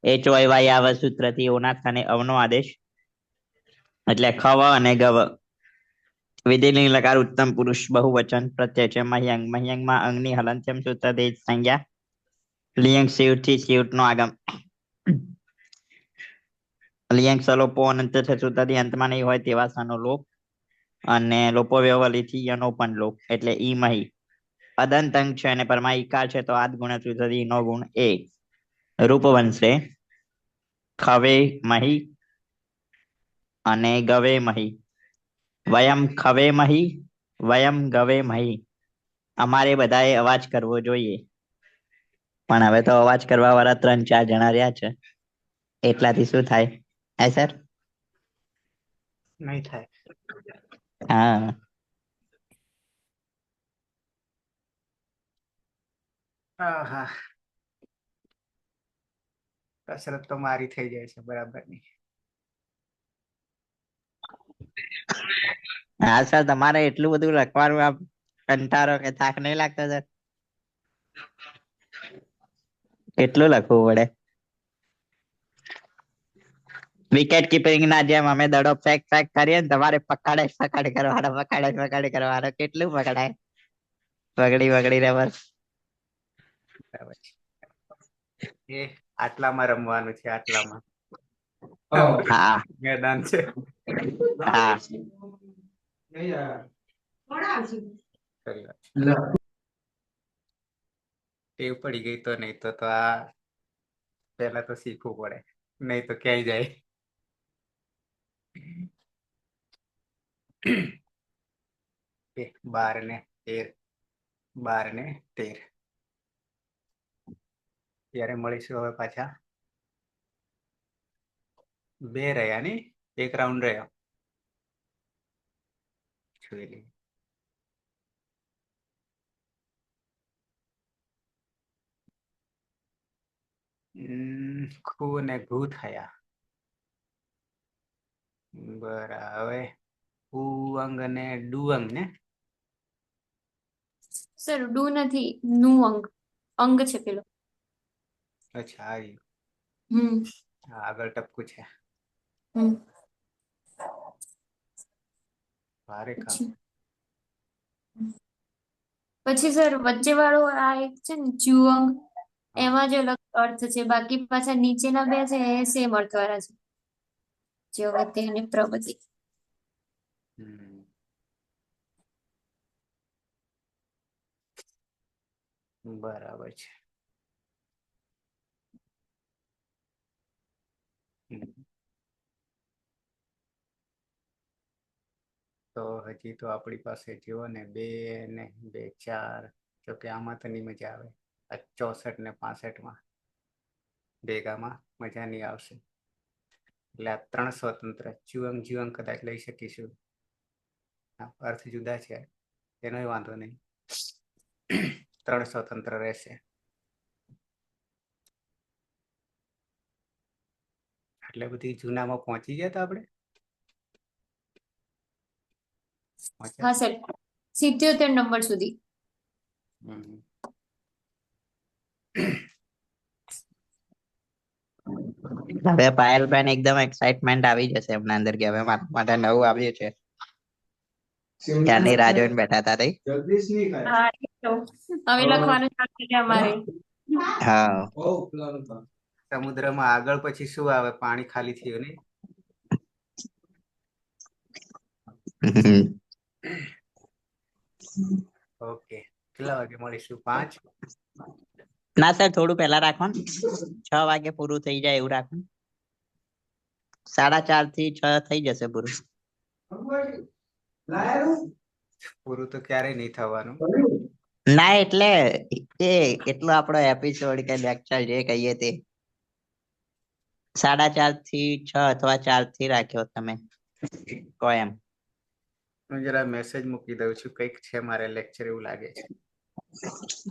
એ ચોયવાય આવ સૂત્રથી ઓના સ્થાને અવનો આદેશ એટલે ખવ અને ગવ. વિધિલિંગ લકાર ઉત્તમ પુરુષ બહુવચન પ્રત્યય છે મહ્યંગ મહ્યંગમાં અંગની હલંત્યમ સૂત્રથી સંજ્ઞા. લિયંગ શિવથી શિવનો આગમ લિયંગ સલોપો અનંત સૂત્રથી અંતમાં નહીં હોય તેવા સનો લોપ અને લોપો વ્યવલીથી યનો પણ લોપ એટલે ઈ મહી. અદંત અંગ છે અને પરમા ઈકાર છે તો આદ ગુણ સૂત્રથી નો ગુણ એ. રૂપ બનશે ખવે મહી અને ગવે મહી. વયમ ખવે મહી વયમ ગવે મહી. અમારે બધાએ અવાજ કરવો જોઈએ. પણ હવે તો અવાજ કરવા વાળા 3-4 જણા રહ્યા છે એટલાથી શું થાય હે સર? નહીં થાય. હા. હા. કસરત તો મારી થઈ જાય છે બરાબરની. હા સર તમારે એટલું બધું લખવાનું આમ કંટાળો કે થાક નહીં લાગતો સર? કેટલું લખવું પડે? વિકેટ કીપિંગ ના જેમ અમે દડો ફેક કરીએ ને તમારે પકડ કરવાનો કેટલું પકડાય વગડી રે બસ. બરાબર છે. એ આટલામાં રમવાનું છે આટલામાં. હા મેદાન છે. હા. ટેવ પડી ગઈ તો નહીં તો આ પેલા તો શીખવું પડે નહીં તો ક્યાંય જાય. 12 ને 13 ત્યારે મળીશું હવે પાછા બે રહ્યા ને, એક રાઉન્ડ રહ્યો. જોઈ લઈએ. ખુ અને ઘુ થયા. બરાબર. હવે ઉઅંગ અને ડુઅંગ ને. સર ડુ નથી, નું અંગ અંગ છે પેલો. અચ્છા, આવ્યું. હમ આગળ ટપકું છે. હમ ભારે કામ. પછી સર વચ્ચે વાળો આ એક છે ને ચ્યુઅંગ, એમાં જ અલગ અર્થ છે, બાકી પાછા નીચેના બે છે એ સેમ અર્થ વાળા છે. જ્યોવતે અને પ્રવતિ. હમ. બરાબર છે. તો હજી તો આપણી પાસે જુઓ ને 2 ને 2 4. જો કે આમાં તો નહીં મજા આવે. આ 64 ને 65માં ભેગામાં મજા નહીં આવશે. એટલે આ 3 સ્વતંત્ર ચુઅંગ જુઅંગ કદાચ લઈ શકીશું. અર્થ જુદા છે, એનો વાંધો નહીં. 3 સ્વતંત્ર રહેશે. એટલે બધી જૂનામાં પહોંચી ગયા હતા આપણે. હા સર, 77 નંબર સુધી. હવે પાયલબેન એકદમ એક્સાઇટમેન્ટ આવી જશે એમના અંદર કે હવે મારા માટે નવું આવ્યું છે. ક્યારની રાહ જોઈને બેઠા હતા તે. હા, એ તો હવે લખવાનું ચાલુ છે અમારે. હા. સમુદ્રમાં આગળ પછી શું આવે? પાણી ખાલી થયું ને. ઓકે, કેટલા વાગે મળીશું? 5. ના સર, થોડું પહેલા રાખો ને. 6 વાગે પૂરું થઈ જાય એવું રાખો. 4:30 થી 6 થઈ જશે પૂરું. પૂરું તો ક્યારેય નહીં થવાનું. ના એટલે એ એટલો આપણો એપિસોડ કે લેક્ચર જે કહીએ તે 4:30 થી 6 અથવા 4 થી રાખ્યો તમે કહો એમ. હું જરા મેસેજ મૂકી દઉં છું, કંઈક છે મારે લેક્ચર એવું લાગે છે.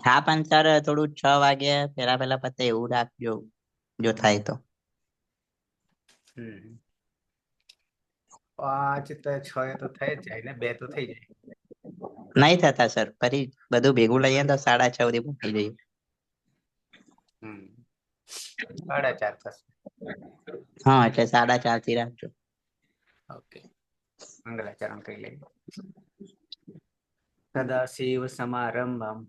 હા પણ સર થોડું 6 વાગે પહેલા પતે એવું રાખજો જો થાય તો. 5 તો 6 તો થઈ જ જાય ને, 2 તો થઈ જાય. નહીં થતા સર, ફરી બધું ભેગું લઈએ તો 6:30 સુધી પહોંચી જઈએ. 4:30 થશે. હા એટલે 4:30 થી રાખજો. ઓકે, મંગલાચરણ કરી લઈએ. સદાશિવ સમારંભમ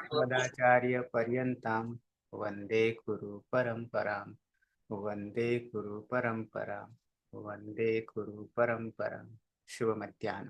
સદાચાર્ય પર્યંતમ વંદે ગુરુ પરંપરામ. વંદે ગુરુ પરંપરામ. વંદે ગુરુ પરંપરામ. શુભ મધ્યાહ્ન.